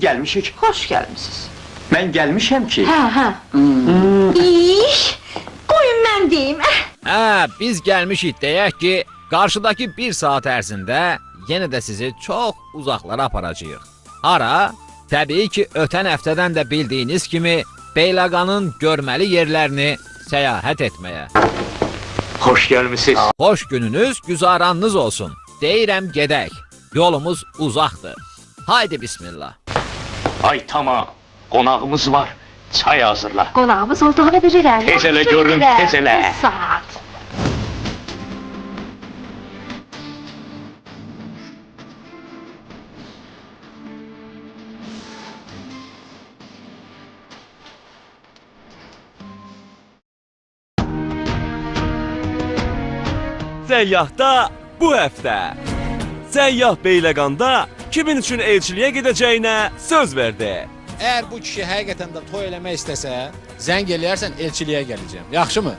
gəlmişik. Hoş gelmişsiniz. Mən gəlmişəm ki. Ha. İş, koyun ben diyeyim. Biz gəlmişik deyək ki, qarşıdakı bir saat ərzində yenə də sizi çox uzaqlara aparacağıq. Hara? Təbii ki, ötən həftədən də bildiyiniz kimi Beyləqanın görməli yerlərini səyahət etməyə. Xoş gəlmişsiniz. Xoş gününüz, güzaranınız olsun. Deyirəm gedək. Yolumuz uzaqdır. Haydi bismillah. Ay tamam, qonağımız var. Çay hazırla. Konağımız olduğunu bilirəm. Tez elə görün, tez elə. Saat. Səyyahda bu həftə. Səyyah Beyləqanda kimin üçün elçiliyə gedəcəyinə söz verdi. Əgər bu kişi həqiqətən də toy eləmək istəsə, zəng eləyərsən elçiliyə gələcəm. Yaxşımı?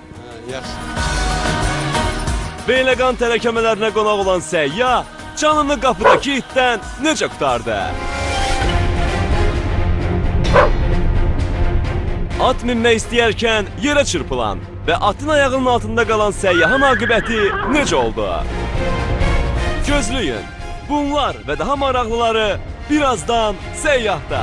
Beyləqan tərəkəmələrinə qonaq olan səyyah canını qapıdakı itdən necə qurtardı? At minmək istəyərkən yerə çırpılan və atın ayağının altında qalan səyyahın aqibəti necə oldu? Gözləyin, bunlar və daha maraqlıları birazdan səyyahda.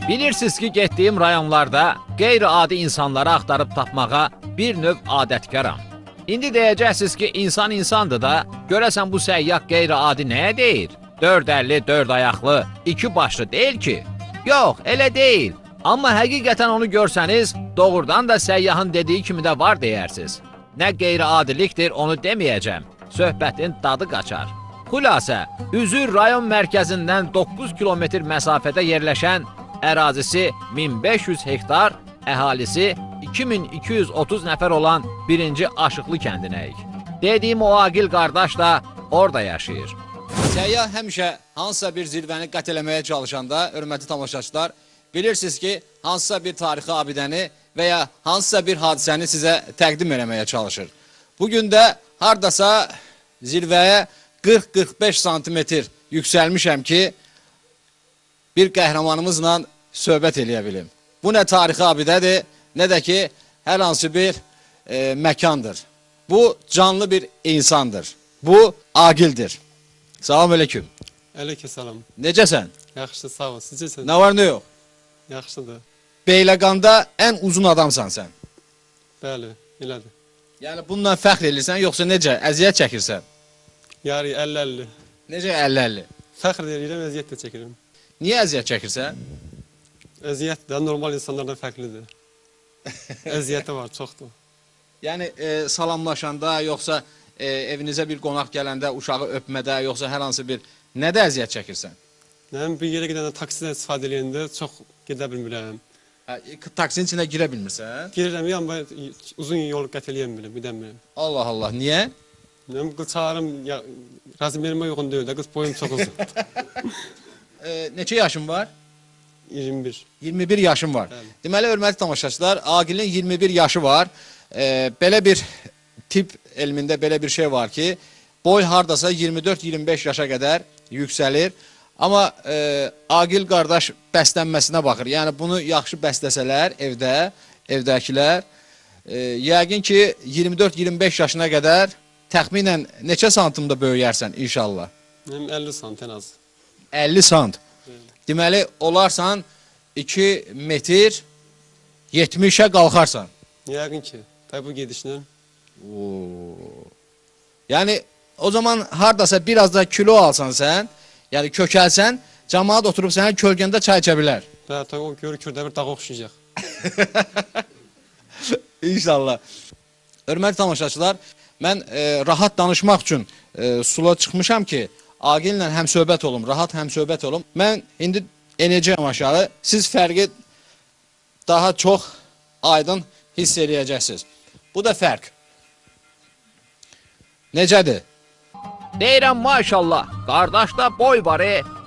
Bilirsiniz ki, getdiyim rayonlarda qeyri-adi insanları axtarıb tapmağa bir növ adətkaram. İndi deyəcəksiniz ki, insan insandır da, görəsən bu səyyah qeyri-adi nəyə deyir? 4 əlli, 4 ayaqlı, 2 başlı deyil ki. Yox, elə deyil. Amma həqiqətən onu görsəniz, doğrudan da səyyahın dediyi kimi də var deyərsiniz. Nə qeyri-adilikdir, onu deməyəcəm. Söhbətin dadı qaçar. Xülasə, üzür rayon mərkəzindən 9 kilometr məsafədə yerləşən, ərazisi 1500 hektar, əhalisi 2230 nəfər olan 1-ci Aşıqlı kəndinəyik. Dediyim o Aqil qardaş da orada yaşayır. Səyyah həmişə hansısa bir zirvəni qət eləməyə çalışanda, hörmətli tamaşaçılar, bilirsiniz ki, hansısa bir tarixi abidəni və ya hansısa bir hadisəni sizə təqdim eləməyə çalışır. Bugün də hardasa zirvəyə 40-45 santimetr yüksəlmişəm ki, bir qəhrəmanımızla söhbət eləyə bilim. Bu nə tarixi abidədir, nə də ki, hər hansı bir məkandır. Bu canlı bir insandır. Bu Aqildir. Salam aleyküm. Aleyküm salam. Necəsən? Yaxşı, sağ ol. Sizcəsən? Nə var, nə yox? Yaxşıdır. Beyləqanda ən uzun adamsan sən. Bəli, elədir. Yəni bununla fəxr edirsən, yoxsa necə? Əziyyət çəkirsən? Yarı 50-50. Necə 50-50? Fəxr edirəm, əziyyət də çəkirəm. Niyə əziyyət çəkirsən? Əziyyət də normal insanlardan fərqlidir. Əziyyəti var, çoxdur. Yəni salamlaşanda, yoxsa evinizə bir qonaq gələndə, uşağı öpmədə, yoxsa hər hansı bir nədə əziyyət çəkirsən? Mən bir yerə gedəndə taksidən istifadə edəndə çox gedə bilmirəm. Taksinin içində girə bilmirsən? Girirəm, amma uzun yol qət eləyəm bilmirəm. Allah Allah, niyə? Mən qız çağırım, razmerimə uyğun deyil də, qız boyum çox uzun. Neçə yaşın var? 21. 21 yaşım var. Bəli. Deməli, hörmətli tamaşaçılar, Aqilin 21 yaşı var. Belə bir tip elmində belə bir şey var ki, boy hardasa 24-25 yaşa qədər yüksəlir. Amma Aqil qardaş bəslənməsinə baxır. Yəni, bunu yaxşı bəsləsələr evdə, evdəkilər, yəqin ki, 24-25 yaşına qədər təxminən neçə santimdə böyüyərsən inşallah? 50 sant ən az. 50 sant. Deməli, olarsan 2 metr 70'ə qalxarsan. Yəqin ki, bu gedişlə. Yəni, o zaman hardasa biraz da kilo alsan sən, yəni kökəlsən, cəmaat oturub sənə kölgəndə çay içə bilər. Bəli, o görükürdə bir dağa oxşayacaq. İnşallah. Hörmətli tamaşaçılar, mən rahat danışmaq üçün sula çıxmışam ki, Aqillə həm söhbət olum, rahat həm söhbət olum. Mən indi enəcəyəm aşağı, siz fərqi daha çox aydın hiss eləyəcəksiniz. Bu da fərq. Necədir? Deyirəm maşallah, qardaşda boy var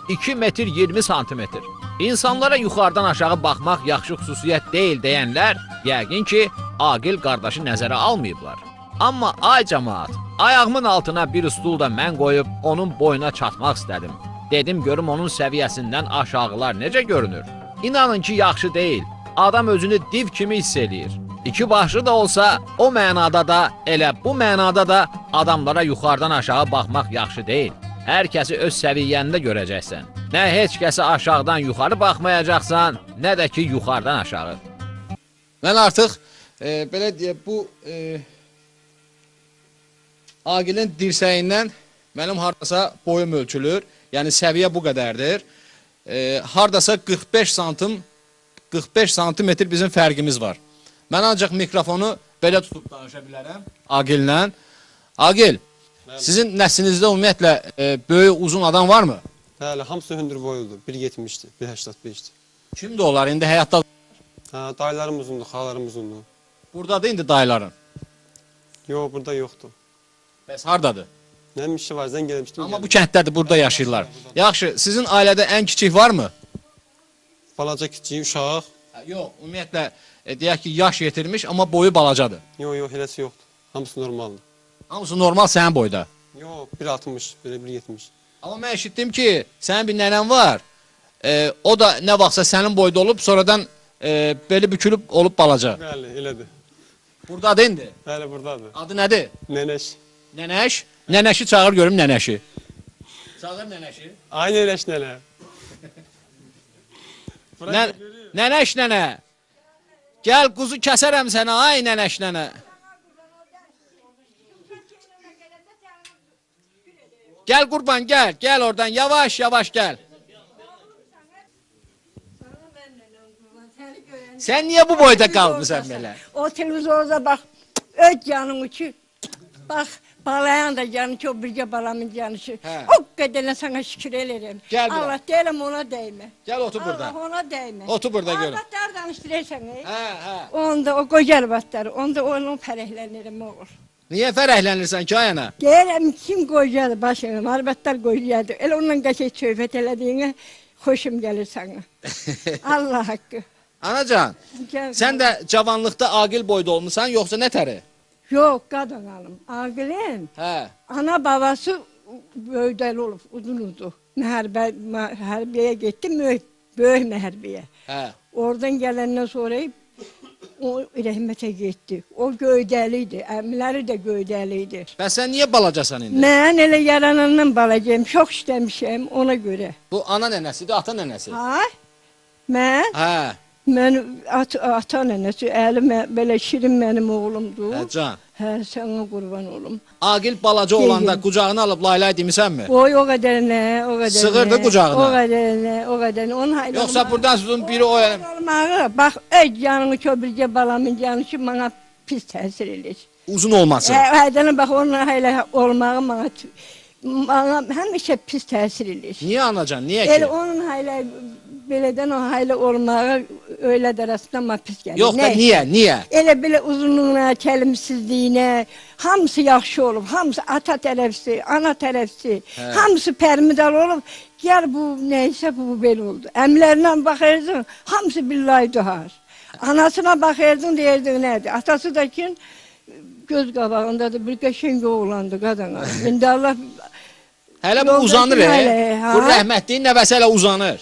2 metr 20 santimetr. İnsanlara yuxarıdan aşağı baxmaq yaxşı xüsusiyyət deyil deyənlər, yəqin ki, Aqil qardaşı nəzərə almayıblar. Amma ay cəmaat, ayağımın altına bir stul da mən qoyub onun boyuna çatmaq istədim. Dedim görüm onun səviyyəsindən aşağılar necə görünür. İnanın ki, yaxşı deyil. Adam özünü div kimi hiss eləyir. İki başlı da olsa, o mənada da, elə bu mənada da adamlara yuxarıdan aşağı baxmaq yaxşı deyil. Hər kəsi öz səviyyəndə görəcəksən. Nə heç kəsi aşağıdan yuxarı baxmayacaqsan, nə də ki, yuxarıdan aşağı. Mən artıq, belə deyək, bu Aqilin dirsəyindən mənim hardasa boyum ölçülür. Yəni, səviyyə bu qədərdir. Hardasa 45 santimetr bizim fərqimiz var. Mən ancaq mikrofonu belə tutub danışa bilərəm Aqillə. Aqil, sizin nəslinizdə ümumiyyətlə böyük, uzun adam varmı? Bəli, hamısı hündür boyludur. 1.70'dir, 1.85'dir. Kimdir onlar? İndi həyatda... Dayılarım uzundur, xalarım uzundur. Buradadır indi dayıların. Yox, burada yoxdur. Bəs hardadır? Mənim işi var, zəng gəlmişdim. Amma bu kənddədir, burada yaşayırlar. Yaxşı, sizin ailədə ən kiçik varmı? Balaca kiçik, uşaq. Yox, ümumiyyətlə, deyək ki, yaş yetirmiş, amma boyu balacadır. Yox, eləsi yoxdur. Hamısı normaldır. Hamısı normal sənin boyda. Yox, 1.60, belə 1.70. Amma mən eşitdim ki, sənin bir nənən var. O da nə vaxtsa sənin boyda olub, sonradan beli bükülüb olub balaca. Bəli, elədir. Buradadır indi. Bəli, buradadır. Adı nədir? Nənəş. Nənəş. Nənəşi çağır görüm nənəşi. Çağır nənəşi. Ay nənəş nənə. Nənəş nənə. Gəl quzu kəsərəm sənə, ay nənəş nənə. Gəl qurban, gəl. Gəl oradan, yavaş yavaş gəl. Sən niyə bu boyda qalmısan belə? O televizorda bax, öt canın uçu. Bax, balayan da canı çok bircə balamın canışı. O qədərlə sana şükür ederim. Gəl bura. Allah deyiləm ona dəymə. Gəl otur burada. Allah ona dəymə. Otur burada görüm. Arvatlar danışdırırsan. Hə. Onda o qoca arvatları, onda onun fərəhlənirəm oğul. Niyə fərəhlənirsən ki ayana? Deyirəm kim qocadır başına, arvatlar qocadır. Elə onunla qəşək söhbət elədiyinə xoşum gəlir sana. Allah haqqı. Anacan, sən də cavanlıqda Aqil boyda olmusan, yoxsa nə təri? Yox, qadın hanım. Aqilin. Hə. Ana babası böydəli olub, uzun. Hərbiyə getdi, böyük məhərbiyə. Hə. Oradan gələndən sonra o rəhmətə getdi. O göydəli idi, əmləri də göydəli idi. Bəs sən niyə balacasan indi? Mən elə yaranandan balacayım, çox işləmişəm ona görə. Bu ana nənəsidir, ata nənəsi? Ha? Mən? Hə. Mən ata nənəsi, əlim belə şirin mənim oğlumdur. Hə, can. Hə, sənə qurban olum. Aqil balaca olanda qucağına alıb laylay demisənmi? Oy, o qədər nə, o qədər nə. Sığırdı qucağına? O qədər nə, o qədər nə. Onun haylı Yoxsa buradan sizin biri o yəni... olmağı, bax, öz canını köbürcə balamın canı ki, mənə pis təsir edir. Uzun olması. Hədənə bax, onun haylı olmağı mənə həmişə pis təsir edir. Niyə anacan, niyə ki? Elə onun haylı, belədən o haylı olmağı öyləd arasında mənə pis gəlir. Yox da niyə? Elə belə uzunluğuna, kəlimsizliyinə, hamısı yaxşı olub, hamısı ata tərəfsi, ana tərəfsi, hamısı pərmidal olub. Gəl bu neysə bu belə oldu. Əmlərindən baxırdın, hamısı billahi duhar. Anasına baxırdın, deyirdin nədir? Atası da ki, göz qabağındadır, bir qəşəng oğlandı qadına. İndi Allah... Hələ bu uzanır, bu rəhmətliyin nəvəsi hələ uzanır.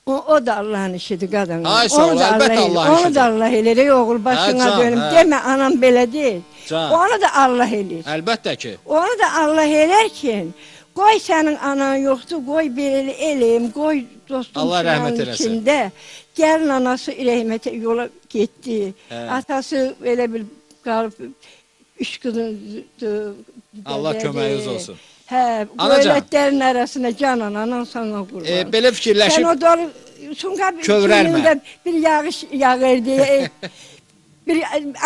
O da Allah'ın işidir qadın. Ay sağ ol, əlbəttə Allah'ın işidir. Onu da Allah eləyir, oğul başına dönüm. Demə, anam belə deyil. Onu da Allah eləyir. Əlbəttə ki. Onu da Allah elərkən, qoy sənin anan yoxdur, qoy belə eləyim, qoy dostum Allah rəhmət eləsin. içində. Gəlin anası rəhmətə yola getdi. Atası elə bir qalıb, üç qızındır. Allah köməyiniz olsun. Hə, böylətlərin arasında canan, anan sana qurban. Belə fikirləşib... Sən o dolu, sunqa bir yağış yağırdı, bir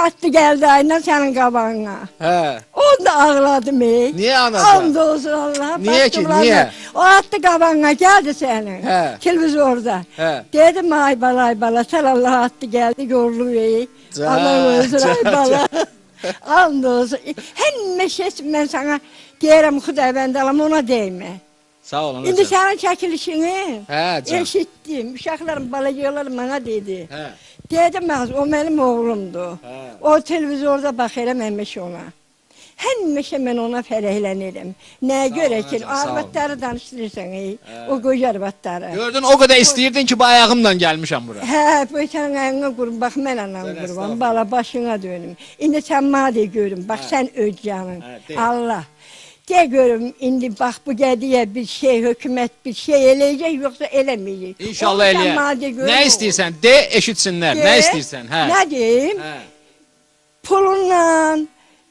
atlı gəldi ayından sənin qabağına. Hə. Onu da ağladım. Niyə anacan? Onda olsun Allah'a. Niyə ki, niyə? O atlı qabağına gəldi sənin, televizorda. Dedim, ay bala, sən Allah atlı gəldi, yorulu ey. Allah özür, ay bala. Anda olsun. Həmişə mən sana deyirəm, Xudaybəndə alam, ona deymə. Sağ ol anacan. İndi sənin çəkilişini can. eşitdim. Uşaqlarım, balacıqlar mənə dedi. Dedim, o mənim oğlumdur. O televizorda baxırəm həmişə ona. Həmişə mən ona fərəhlənirəm. Nəyə görə ki, anacan, sağ ol. arvadları danışdırırsan, o qoca arvadları. Gördün o kadar istiyirdin ki bu ayağımla gelmişim buraya. Hə, bu sən ayağına qurban, bax mən anam Sən qurban, estağfurullah. bala başına dönüm. İndi sən mənə de görüm, bax sən öz canın. de. Allah. De görüm, indi bax bu gədiyə bir şey, hökumət bir şey eləyəcək, yoxsa eləməyəcək. İnşallah Onu sən mənə de eləyər. görüm, Ne oğlum. istiyorsan de eşitsinler. De. Ne istiyorsan. He. Nə deyim? He. Pulunla,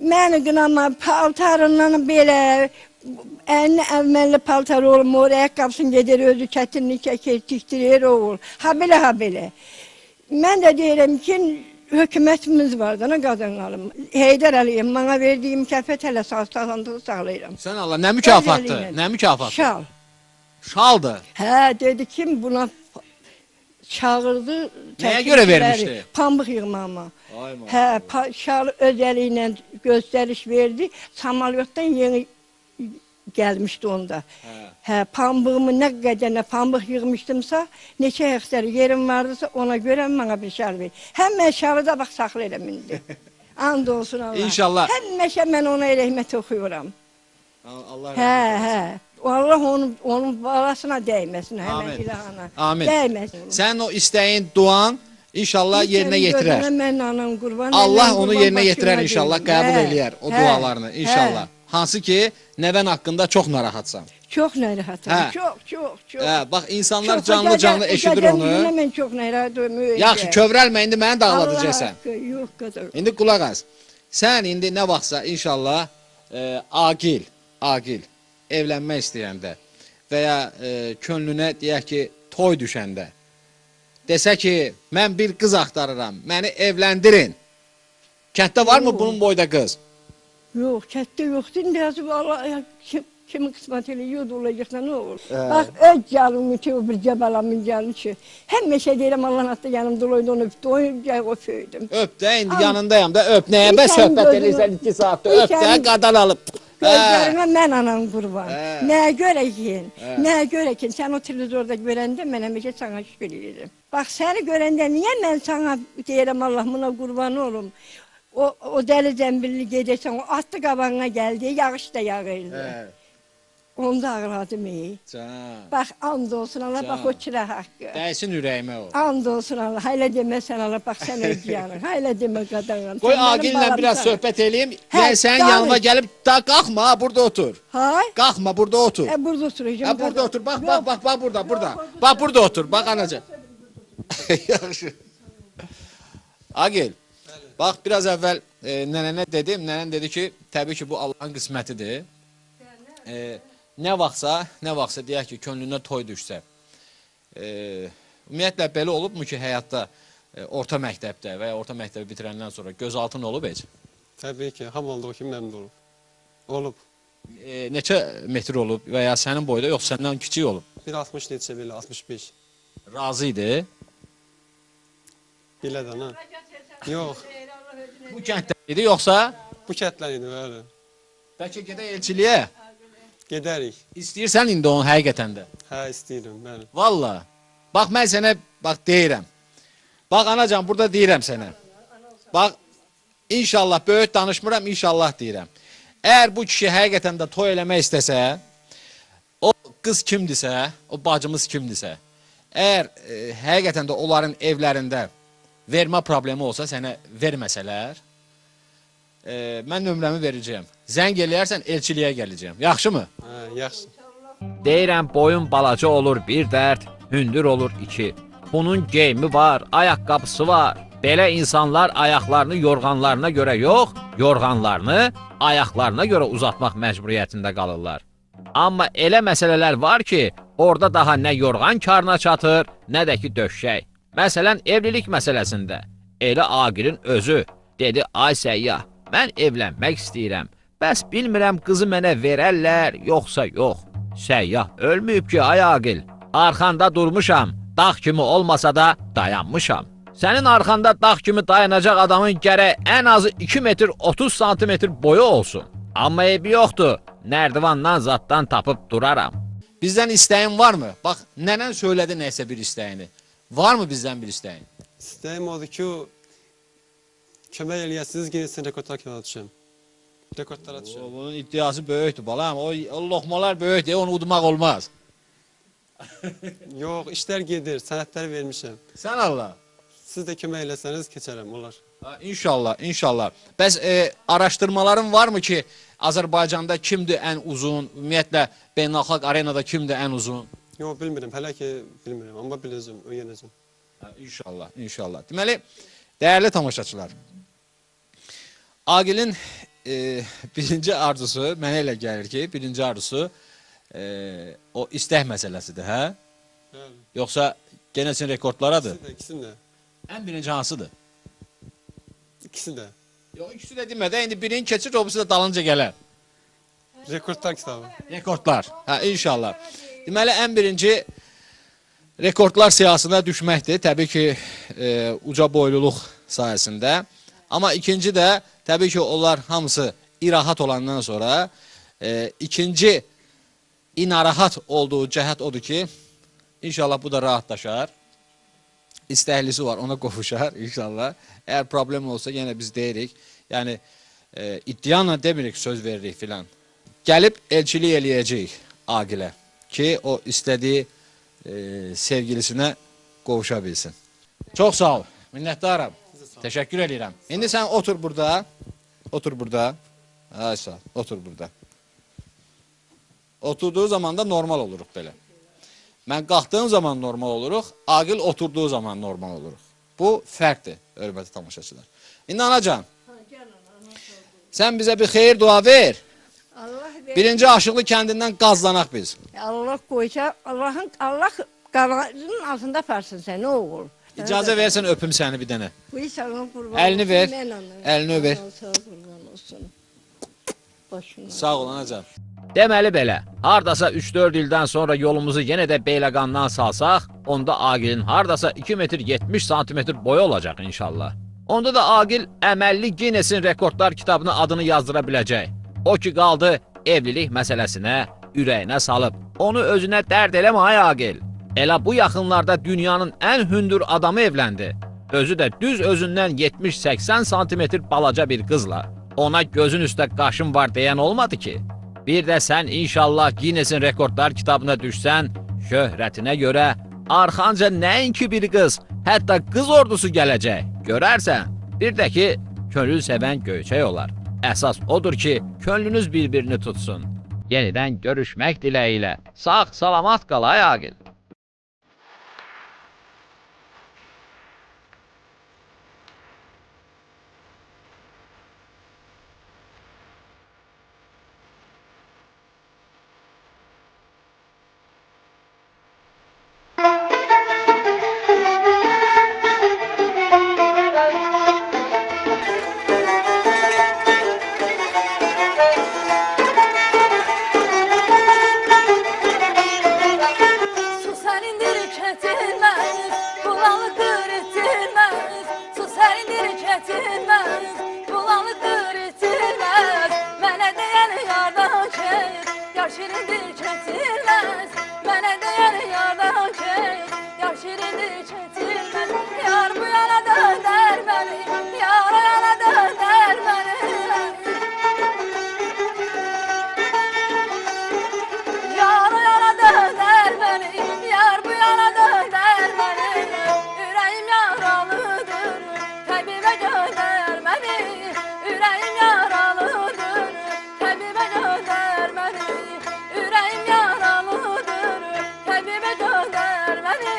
məni qınama, paltarından belə, əlini əvvəlli paltar olum, oraya qapsın gedir, özü çətinlik çəkir, tikdirir oğul. Ha belə. Mən də deyirəm ki, hökumətimiz var da, nə qazanalım. Heydər Əliyev, bana verdiyi mükafət hələ sağlantığı sağlayıram. Sen Allah ne mükafattı? Özellikle. Ne mükafattı? Şal. Şaldı. Hə, dedi kim buna çağırdı. Nəyə görə vermişdi? Pambıq yığmama. Ay maşallah. Hə, şal öz əli ilə göstəriş verdi. Samalyotdan yeni gəlmişdi onda. Hə, pambığımı nə qədərinə pambıq yığmışdımsa, neçə hektar yerim vardısa ona görə mənə bir şal ver. Həmmə şalı da bax saxlayıram indi. And olsun Allah. İnşallah. Həmişə mən ona rəhmət oxuyuram. Allah Hə. Allah onun balasına dəyməsin, həmən Amin. ilahana. Amin. Dəyməsin. Sen o isteğin, duan inşallah yerine getirer. Mən anam qurban. Allah mən onu qurban yerine başına getirer inşallah, deyim. kabul Hə, eləyər o hə, dualarını inşallah. hə. Hansı ki, nəvən haqqında çox narahatsan. Çox narahatım, Hə. çox. Hə, bax insanlar Çox, canlı eşidir onu. Mən çox narahatım. Yaxşı, kövrəlmə, indi məni də ağladacaqsan. Yox qadar. İndi qulaq as. Sən indi nə vaxtsa inşallah agil evlənmək istəyəndə və ya könlünə deyək ki, toy düşəndə desə ki, mən bir qız axtarıram, məni evləndirin. Kənddə varmı bunun boyda qız? Yox, kətdə yoxdur. İndi yazıb Allah kimi qismət eləyir, olacaqsa nə olur? Bax, öz canımı ki, o bir cəbalamın canı ki, həmişə deyirəm Allah'ın hatta yanımda olaydı, onu öpdü, o föydüm. Öp də, indi yanındayım da, öp. Nəyə bə Sən söhbət gözünü- eləyirsən 2 saatda, öp də, Sən- qadan alıb. Gözlərimə mən anam qurban. Hə. Nəyə görə ki? Nəyə görə ki? Sən o televizorda görəndə mən həmişə sana şükür edirəm. Bax, səni görəndə niyə mən sana deyirəm Allah buna qurban olum? O dəli zəmbilli gedərsən, o atlı qabağına gəldi, yağış da yağırdı. Onda ağladım ey. Can, Bax, and olsun Allah, bax o çıraq haqqı. dəysin ürəyimə o. And olsun Allah, haylə demə sən Allah, bax sən öz canın, haylə demə qadanım. Qoy Agillə biraz söhbət eləyim. Hə, Yəni sənin danış. yanıma gəlib, da qalxma, ha, burada otur. Hay? Qalxma, burada otur. Burada oturacağım. Ha, burada otur, bax, burada. Bax, burada otur, bax anacan. Yaxşı. Agil, bax, biraz əvvəl nənənə dedim, nənən dedi ki, təbii ki, bu Allahın qismətidir. Nə vaxtsa deyək ki, könlünə toy düşsə, ümumiyyətlə belə olubmu ki, həyatda orta məktəbdə və ya orta məktəbi bitirəndən sonra gözaltın olub heç? Təbii ki, ham olduğu kimi mənim də olub. Olub. Neçə metr olub və ya sənin boyda, yox səndən kiçik olub? 1.60 neçə belə, 65. Razı idi. Bilədən, ha? Yox, Bu kənddə idi, yoxsa? bu kətlər idi, bəli. Bəlkə gedək elçiliyə? Gedərik. İstəyirsən indi onu həqiqətən də? Hə, istəyirəm, bəli. Valla. Bax, mən sənə, bax, deyirəm. Bax, anacan, burada deyirəm sənə. Bax, inşallah, böyük danışmıram, inşallah deyirəm. Əgər bu kişi həqiqətən də toy eləmək istəsə, o qız kimdirsə, o bacımız kimdirsə, əgər həqiqətən də onların evlərində vermə problemi olsa, sənə verməsələr, mən nömrəmi verəcəyəm. Zəng eləyərsən, elçiliyə gələcəyəm. Yaxşımı? Hə, yaxşı. Deyirəm boyun balaca olur bir dərd, hündür olur iki. Bunun geyimi var, ayaqqabısı var. Belə insanlar ayaqlarını yorğanlarına görə yox, yorğanlarını ayaqlarına görə uzatmaq məcburiyyətində qalırlar. Amma elə məsələlər var ki, orada daha nə yorğan karına çatır, nə də ki döşək. Məsələn, evlilik məsələsində elə Agilin özü dedi, ay səyyah, mən evlənmək istəyirəm. Bəs bilmirəm qızı mənə verərlər, yoxsa yox. Səyyah ölməyib ki, ay Agil. Arxanda durmuşam, dağ kimi olmasa da dayanmışam. Sənin arxanda dağ kimi dayanacaq adamın gərək ən azı 2 metr 30 santimetr boyu olsun. Amma eybi yoxdur, nərdivandan zaddan tapıb duraram. Bizdən istəyin varmı? Bax, nənən söylədi nəysə bir istəyini. Varmı bizdən bir istəyin? İstəyim odur ki, kömək eləyəsiniz, gelsin rekortlar kağıda düşəm. Rekordlara düşer. Bunun iddiası böyükdür balam. O lokmalar böyükdür, onu udmaq olmaz. Yox, işlər gedir, sənədləri vermişəm. Sən Allah. Siz də kömək eləsəniz keçərəm, olar. İnşallah, inşallah. Bəs araşdırmaların varmı ki, Azərbaycanda kimdir ən uzun, ümumiyyətlə beynəlxalq arenada kimdir ən uzun? Yox, bilmirəm, hələ ki bilmirəm, amma biləcəm, öyrənəcəm. İnşallah, inşallah. Deməli, dəyərli tamaşaçılar, Agilin birinci arzusu, mənə elə gəlir ki, birinci arzusu o istək məsələsidir, hə? Bəli. Yoxsa Ginesin rekordlaradır? İkisi də. Ən birinci hansıdır? İkisi də. Yox, ikisi də demədə, indi birini keçir, o birisi də dalınca gələr. Rekordlar kitabı. Rekordlar, hə, inşallah. Deməli, ən birinci rekordlar siyasına düşməkdir, təbii ki, uca boyluluq sayəsində. Amma ikinci də, təbii ki, onlar hamısı irahat olandan sonra, ikinci inarahat olduğu cəhət odur ki, inşallah bu da rahatlaşar. İstəhlisi var, ona qovuşar inşallah. Əgər problem olsa, yenə biz deyirik. Yəni, iddianla demirik, söz veririk filan. Gəlib elçilik eləyəcəyik Agilə ki, o istədiyi sevgilisinə qovuşa bilsin. Çox sağ ol, minnətdaram. Təşəkkür edirəm. İndi sən otur burada. Otur burada. Ay sağ ol, otur burada. Oturduğu zaman da normal oluruq belə. Mən qalxdığım zaman normal oluruq, Agil oturduğu zaman normal oluruq. Bu fərqdir, hörmətli tamaşaçılar. İndi anacan, sən bizə bir xeyir dua ver. Birinci Aşıqlı kəndindən qazlanaq biz. Allah qoysa, Allah qalanın altında aparsın sən, nə olur? İcazə versən öpüm səni bir dənə. Buyur sana qurban Əlini ver, olsun, mən ona. əlini över. Sağ ol, qurban olsun. Başına. Sağ ol anacan. Deməli belə, hardasa 3-4 ildən sonra yolumuzu yenə də Beyləqandan salsaq, onda Agilin hardasa 2 metr 70 santimetr boyu olacaq inşallah. Onda da Agil əməlli Ginesin rekordlar kitabına adını yazdıra biləcək. O ki qaldı evlilik məsələsinə, ürəyinə salıb. Onu özünə dərd eləmə ay Agil. Elə bu yaxınlarda dünyanın ən hündür adamı evləndi. Özü də düz özündən 70-80 santimetr balaca bir qızla. Ona gözün üstə qaşın var deyən olmadı ki. Bir də sən inşallah Ginesin rekordlar kitabına düşsən, şöhrətinə görə arxanca nəinki bir qız, hətta qız ordusu gələcək. Görərsən, bir də ki, könül sevən göyçək olar. Əsas odur ki, könlünüz bir-birini tutsun. Yenidən görüşmək diləyilə. Sağ, salamat qal ay Agil. Su sənindir çətinməz, bulalıdır itirməz. Su sənindir çətinməz, bulalıdır itirməz. Mənə deyən yardan çək, yar şirindir çətinməz. Mənə deyən yardan çək, yar şirindir çətinməz. Yar bu yana döndər məni, yar o yana döndər məni. Yar o yana döndər məni, yar bu yana döndər məni. Ürəyim yaralıdır, təbibə göndər məni. Ürəyim yaralıdır, təbibə göndər məni. Ürəyim yaralıdır, təbibə göndər məni.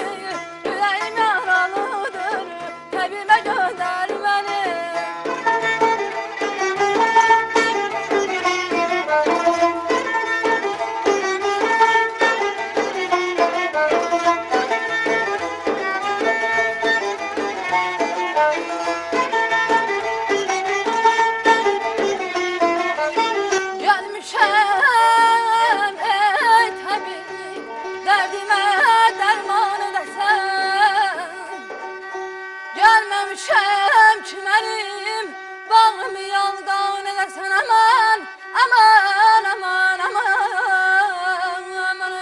Ürəyim yaralıdır, təbibə göndər məni. Gəlmişəm ey təbib, dərdimə dərman edəsən. Gəlməmişəm ki mənim bağımı yalqan edəsən. Aman, aman, aman, aman, aman ey.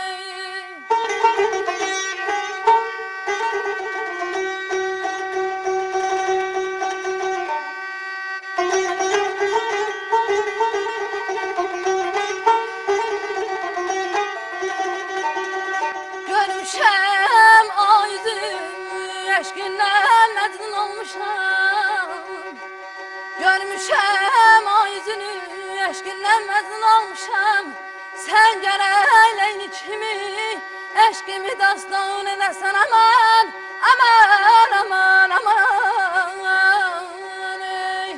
Görmüşəm aydın eşqindən məcnun olmuşam. Görmüşəm aydın eşqindən məcnun olmuşam. Sən gərək leyli kimi eşqimi dastan edəsən aman. Aman aman aman ey.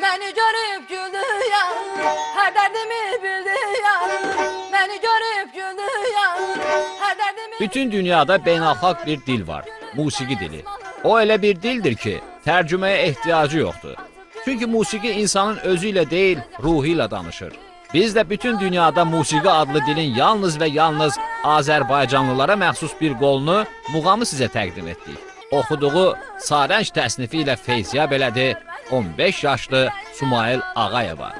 Məni görüb güldü yar, hər dərdimi bildi yar. Məni görüb güldü yar, hər dərdimi. Bütün dünyada beynəlxalq bir dil var, musiqi dili. O elə bir dildir ki, tərcüməyə ehtiyacı yoxdur. Çünki musiqi insanın özü ilə deyil, ruhu ilə danışır. Biz də bütün dünyada musiqi adlı dilin yalnız və yalnız Azərbaycanlılara məxsus bir qolunu, muğamı sizə təqdim etdik. Oxuduğu Sarənc təsnifi ilə feyziyab elədi 15 yaşlı Sumayıl Ağayeva.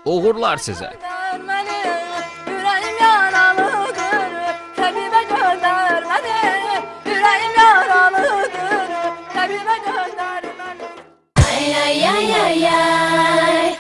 Uğurlar sizə. Ürəyim yaralıdır, təbibə göndər məni. Ürəyim yaralıdır, təbibə göndər məni. Ay ay ay ay ay.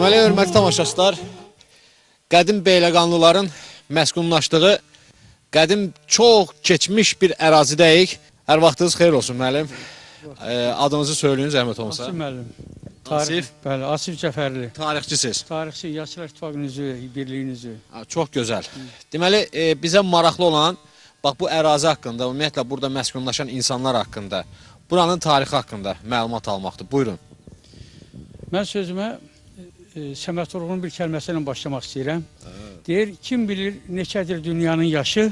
Deməli, hörmətli tamaşaçılar, qədim Beyləqanlıların məskunlaşdığı, qədim çox keçmiş bir ərazidəyik. Hər vaxtınız xeyir olsun, müəllim. Adınızı söyləyin, zəhmət olmasa. Asif müəllim. Asif? Bəli, Asif Cəfərli. Tarixçisiz. Tarixçi, Yaşlılar İttifaqının üzvü, birliyin üzvü. Çox gözəl. Deməli, bizə maraqlı olan, bax bu ərazi haqqında, ümumiyyətlə burada məskunlaşan insanlar haqqında, buranın tarixi haqqında məlumat almaqdır. Buyurun. Mən sözümə Səməd Vurğunun bir kəlməsi ilə başlamaq istəyirəm. Deyir, kim bilir neçədir dünyanın yaşı,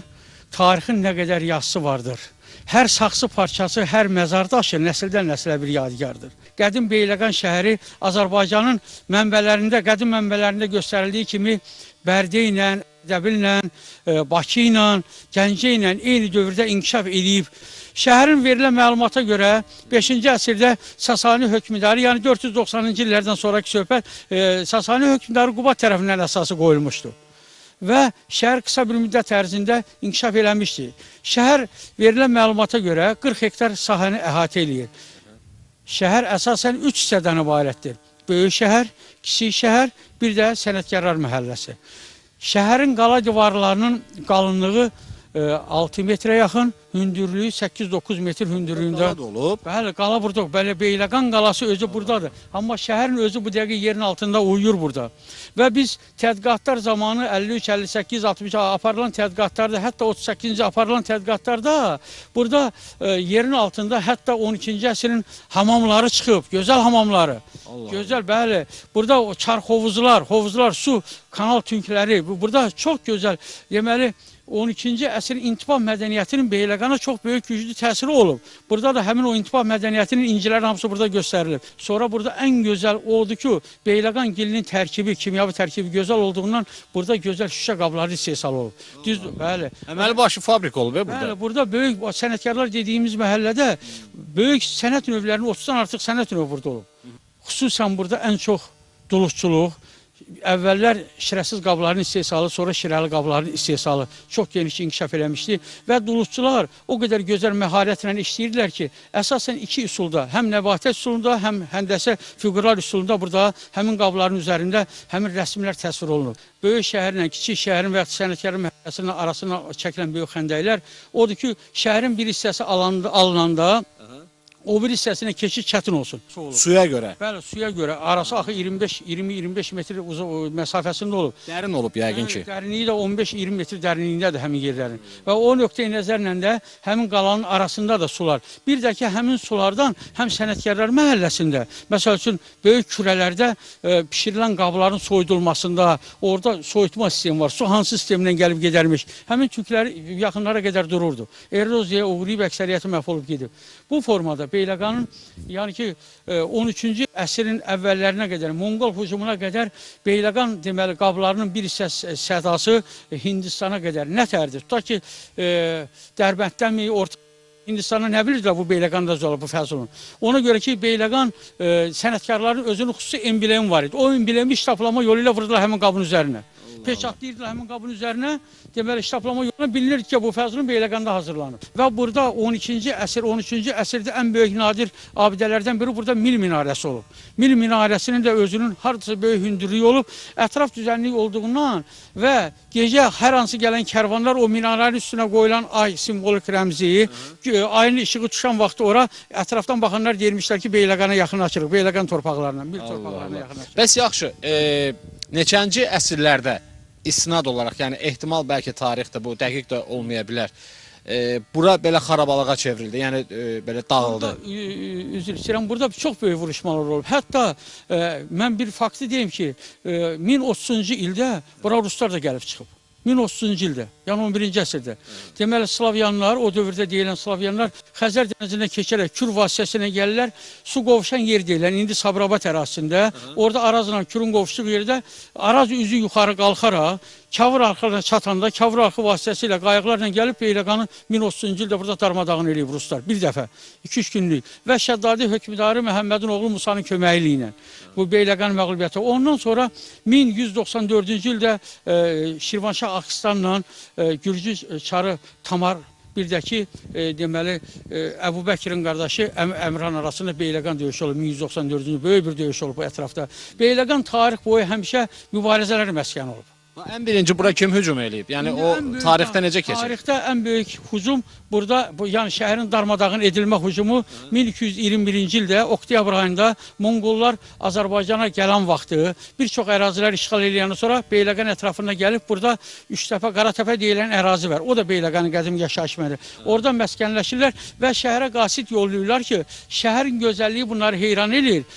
tarixin nə qədər yazısı vardır. Hər saxsı parçası, hər məzar daşı nəsildən nəsilə bir yadigardır. Qədim Beyləqan şəhəri Azərbaycanın mənbələrində, qədim mənbələrində göstərildiyi kimi Bərdə ilə, Dəbillə, Bakı ilə, Gəncə ilə eyni dövrdə inkişaf edib. Şəhərin verilən məlumata görə 5-ci əsrdə Sasani hökmdarı, yəni 490-cı illərdən sonraki söhbət Sasani hökmdarı Quba tərəfindən əsası qoyulmuşdu. Və şəhər qısa bir müddət ərzində inkişaf eləmişdi. Şəhər verilən məlumata görə 40 hektar sahəni əhatə eləyir. Şəhər əsasən 3 hissədən ibarətdir. Böyük şəhər, kiçik şəhər, bir də sənətkarlar məhəlləsi. Şəhərin qala divarlarının qalınlığı 6 metrə yaxın, hündürlüyü 8-9 metr hündürlüyündə. Qala da olub. Bəli, qala burada, belə Beyləqan qalası özü buradadır. Amma şəhərin özü bu dəqiqə yerin altında uyuyur burada. Və biz tədqiqatlar zamanı 53, 58, 60 aparılan tədqiqatlarda, hətta 38-ci aparılan tədqiqatlarda burada yerin altında hətta 12-ci əsrin hamamları çıxıb, gözəl hamamları. Gözəl, bəli. Burada çarx hovuzlar, su, kanal tünkləri, burada çox gözəl, deməli, 12-ci əsrin intibah mədəniyyətinin Beyləqana çox böyük güclü təsiri olub. Burada da həmin o intibah mədəniyyətinin inciləri hamısı burada göstərilib. Sonra burada ən gözəl odur ki, Beyləqan gilinin tərkibi, kimyavi tərkibi gözəl olduğundan burada gözəl şüşə qabları istehsal olub. Düzdür, bəli. Əməli başı fabrika olub burada. Bəli, burada böyük sənətkarlar dediyimiz məhəllədə böyük sənət növlərinin 30-dan artıq sənət növü burada olub. Xüsusən burada ən çox duluzçuluq, əvvəllər şirəsiz qabların istehsalı, sonra şirəli qabların istehsalı çox geniş inkişaf eləmişdi və duluzçular o qədər gözəl məharətlə işləyirdilər ki, əsasən iki üsulda, həm nəbatət üsulunda, həm həndəsə fiqurlar üsulunda burada həmin qabların üzərində həmin rəsmlər təsvir olunur. Böyük şəhərlə kiçik şəhərin və sənətkarın məhəlləsinin arasına çəkilən böyük xəndəklər odur ki, şəhərin bir hissəsi alınanda o bir hissəsinə keçid çətin olsun. Suya görə. Bəli, suya görə. Arası axı 20-25 metr məsafəsində olub. Dərin olub yəqin ki. Dərinliyi də 15-20 metr dərinliyindədir həmin yerlərin. Və o nöqteyi nəzərlə də həmin qalanın arasında da sular. Bir də ki, həmin sulardan həm sənətkarlar məhəlləsində, məsəl üçün, böyük kürələrdə pişirilən qabların soyudulmasında, orada soyutma sistemi var. Su hansı sistemindən gəlib gedərmiş. Həmin tükləri yaxınlara qədər dururdu. Eroziyaya uğrayıb əksəriyyəti məhv olub gedib. Bu formada Beyləqanın, yəni ki, 13-cü əsrin əvvəllərinə qədər, Monqol hücumuna qədər Beyləqan deməli qablarının bir hissəsi sədası Hindistana qədər nətərdir. Tutaq ki, Dərbənddən Hindistanda nə bilirdilər bu Beyləqanda olub bu fəslun. Ona görə ki, Beyləqan sənətkarların özünün xüsusi emblemi var idi. O emblemi iştaplama yolu ilə vurdular həmin qabın üzərinə. Peçatlayırdılar həmin qabın üzərinə. Deməli, iştaplama yoluna bilinirdi ki, bu fəslun Beyləqanda hazırlanıb. Və burada 12-ci əsrdə ən böyük nadir abidələrdən biri burada Mil minarəsi olub. Mil minarəsinin də özünün hardasa böyük hündürlüyü olub. Ətraf düzənlik olduğundan və gecə hər hansı gələn kərvanlar o minarənin üstünə qoyulan ay simvolik rəmzi, ayın işığı düşən vaxtı ora ətrafdan baxanlar deyirmişlər ki, Beyləqana yaxınlaşırıq, Beyləqan torpaqlarına, Mil torpaqlarına yaxınlaşırıq. Bəs yaxşı, neçənci əsrlərdə istinad olaraq, yəni ehtimal bəlkə tarixdə bu dəqiq də olmaya bilər, bura belə xarabalığa çevrildi, yəni belə dağıldı. Üzr istəyirəm, burada çox böyük vuruşmalar olub. Hətta mən bir faktı deyim ki, 1030-cu ildə bura ruslar da gəlib çıxıb. 1030-cu ildə, yəni 11-ci əsrdə. Deməli, Slavyanlar, o dövrdə deyilən Slavyanlar Xəzər dənizindən keçərək Kür vasitəsilə gəlirlər, su qovuşan yer deyilən, indi Sabirabad ərazisində, orada Arazla Kürün qovuşduğu yerdə Araz üzü yuxarı qalxaraq, Kavur arxalarına çatanda, Kavur arxı vasitəsilə qayıqlarla gəlib Beyləqanı 1030-cu ildə burada darmadağın eləyib ruslar, bir dəfə, 2-3 günlük və Şəddadi hökmdarı Məhəmmədin oğlu Musanın köməyi ilə bu Beyləqan məğlubiyyəti. Ondan sonra 1194-cü ildə Şirvanşah Axıstanla Gürcü çarı Tamar, bir də ki, deməli, Əbu Bəkirin qardaşı Əmran arasında Beyləqan döyüşü olub, 1194-cü böyük bir döyüş olub bu ətrafda. Beyləqan tarix boyu həmişə mübarizələr məskəni olub. Ən birinci bura kim hücum eləyib? Yəni o tarixdə necə keçir? Tarixdə ən böyük hücum burada, yəni şəhərin darmadağın edilmə hücumu 1221-ci ildə oktyabr ayında Monqollar Azərbaycana gələn vaxtı bir çox ərazilər işğal edəndən sonra Beyləqan ətrafına gəlib burada Üçtəpə, Qaratəpə deyilən ərazi var. O da Beyləqanın qədim yaşayış məri. Orada məskənləşirlər və şəhərə qasid yollayırlar ki, şəhərin gözəlliyi bunları heyran edir.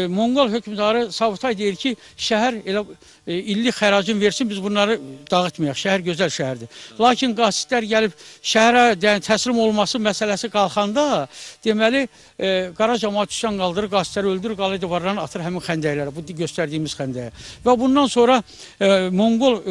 Monqol hökmdarı Sabutay deyir ki, şəhər elə illik xəracın versin, biz bunları dağıtmayaq. Şəhər gözəl şəhərdir. Lakin qasidlər gəlib şəhərə təslim olması məsələsi qalxanda, deməli, qara cəmaat üsyan qaldırır, qasidləri öldürür, qala divarlarını atır həmin xəndəklərə, bu göstərdiyimiz xəndəyə. Və bundan sonra Monqol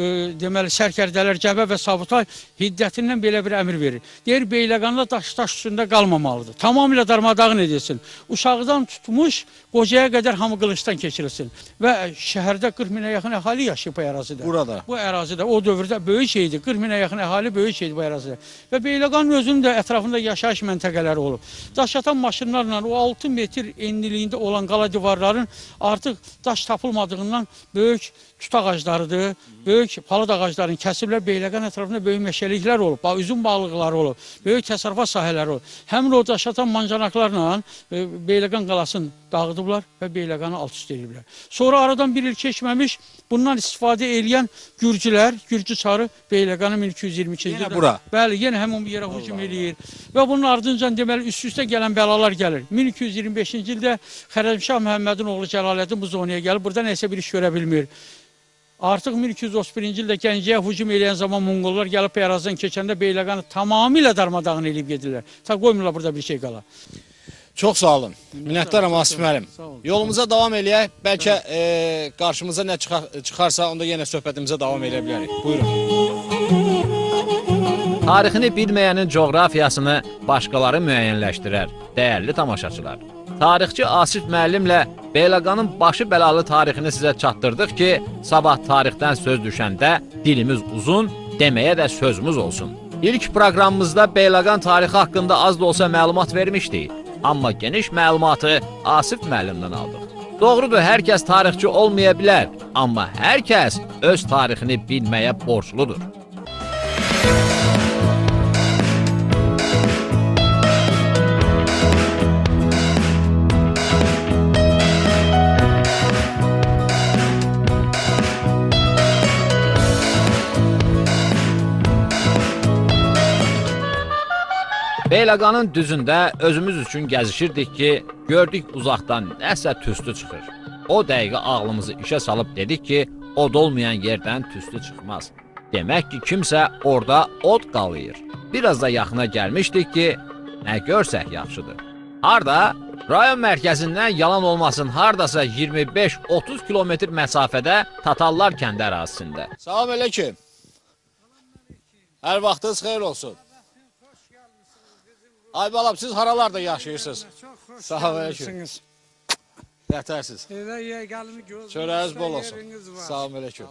deməli, sərkərdələr Cəbə və Sabutay hiddətindən belə bir əmr verir. Deyir, Beyləqanda daş üstündə qalmamalıdır. Tamamilə darmadağın edilsin. Uşaqdan tutmuş, qocaya qədər hamı qılıçdan keçirilsin. Və şəhərdə 40 minə yaxın əhali yaşayıb bu ərazidə. Burada? Bu ərazidə, o dövrdə böyük şeydir. 40 minə yaxın əhali böyük şeydir bu ərazidə. Və Beyləqanın özünün də ətrafında yaşayış məntəqələri olub. Daşatan maşınlarla o 6 metr enliliyində olan qala divarların artıq daş tapılmadığından böyük tut ağaclarıdır, böyük palıd ağaclarının kəsiblər, Beyləqan ətrafında böyük meşəliklər olub, üzüm balıqları olub, böyük təsərrüfat sahələri olub. Həmin o daşatan mancanaqlarla Beyləqan qalasını dağıdıblar və Beyləqanı alt-üst ediblər. Sonra aradan bir il keçməmiş bundan istifadə edən Gürcülər, Gürcü çarı Beyləqanı 1222-ci ildə. Yenə bura? Bəli, yenə həmin bir yerə hücum eləyir. Və bunun ardınca deməli üst-üstə gələn bəlalar gəlir. 1225-ci ildə Xərəmşah Məhəmmədin oğlu Cəlaləddin bu zonaya gəlib, burada nəsə bir iş görə bilmir. Artıq 1231-ci ildə Gəncəyə hücum eləyən zaman Monqollar gəlib ərazidən keçəndə Beyləqanı tamamilə darmadağın eləyib gedirlər. Ta qoymurlar burada bir şey qala. Çox sağ olun. Minnətdaram Asif müəllim. Yolumuza davam eləyək. Bəlkə qarşımıza nə çıxarsa onda yenə söhbətimizə davam edə bilərik. Buyurun. Tarixini bilməyənin coğrafiyasını başqaları müəyyənləşdirər, dəyərli tamaşaçılar. Tarixçi Asif müəllimlə Beyləqanın başı bəlalı tarixini sizə çatdırdıq ki, sabah tarixdən söz düşəndə dilimiz uzun, deməyə də sözümüz olsun. İlk proqramımızda Beyləqan tarixi haqqında az da olsa məlumat vermişdik. Amma geniş məlumatı Asif müəllimdən aldıq. Doğrudur, hər kəs tarixçi olmaya bilər, amma hər kəs öz tarixini bilməyə borcludur. Beyləqanın düzündə özümüz üçün gəzişirdik ki, gördük uzaqdan nəsə tüstü çıxır. O dəqiqə ağlımızı işə salıb dedik ki, od olmayan yerdən tüstü çıxmaz. Demək ki, kimsə orada od qalıyır. Biraz da yaxına gəlmişdik ki, nə görsək yaxşıdır. Harda? Rayon mərkəzindən yalan olmasın, hardasa 25-30 kilometr məsafədə Tatallar kəndi ərazisində. Salam əleykum. Hər vaxtınız xeyir olsun. Ay balam, siz haralarda yaşayırsınız? Çox xoş Sağ ol, gəlmisiniz. Yətərsiz. Evdə yeganimi gözünüzdə Çörəyiz bol olsun. yeriniz var. Sağ olun, aleyküm.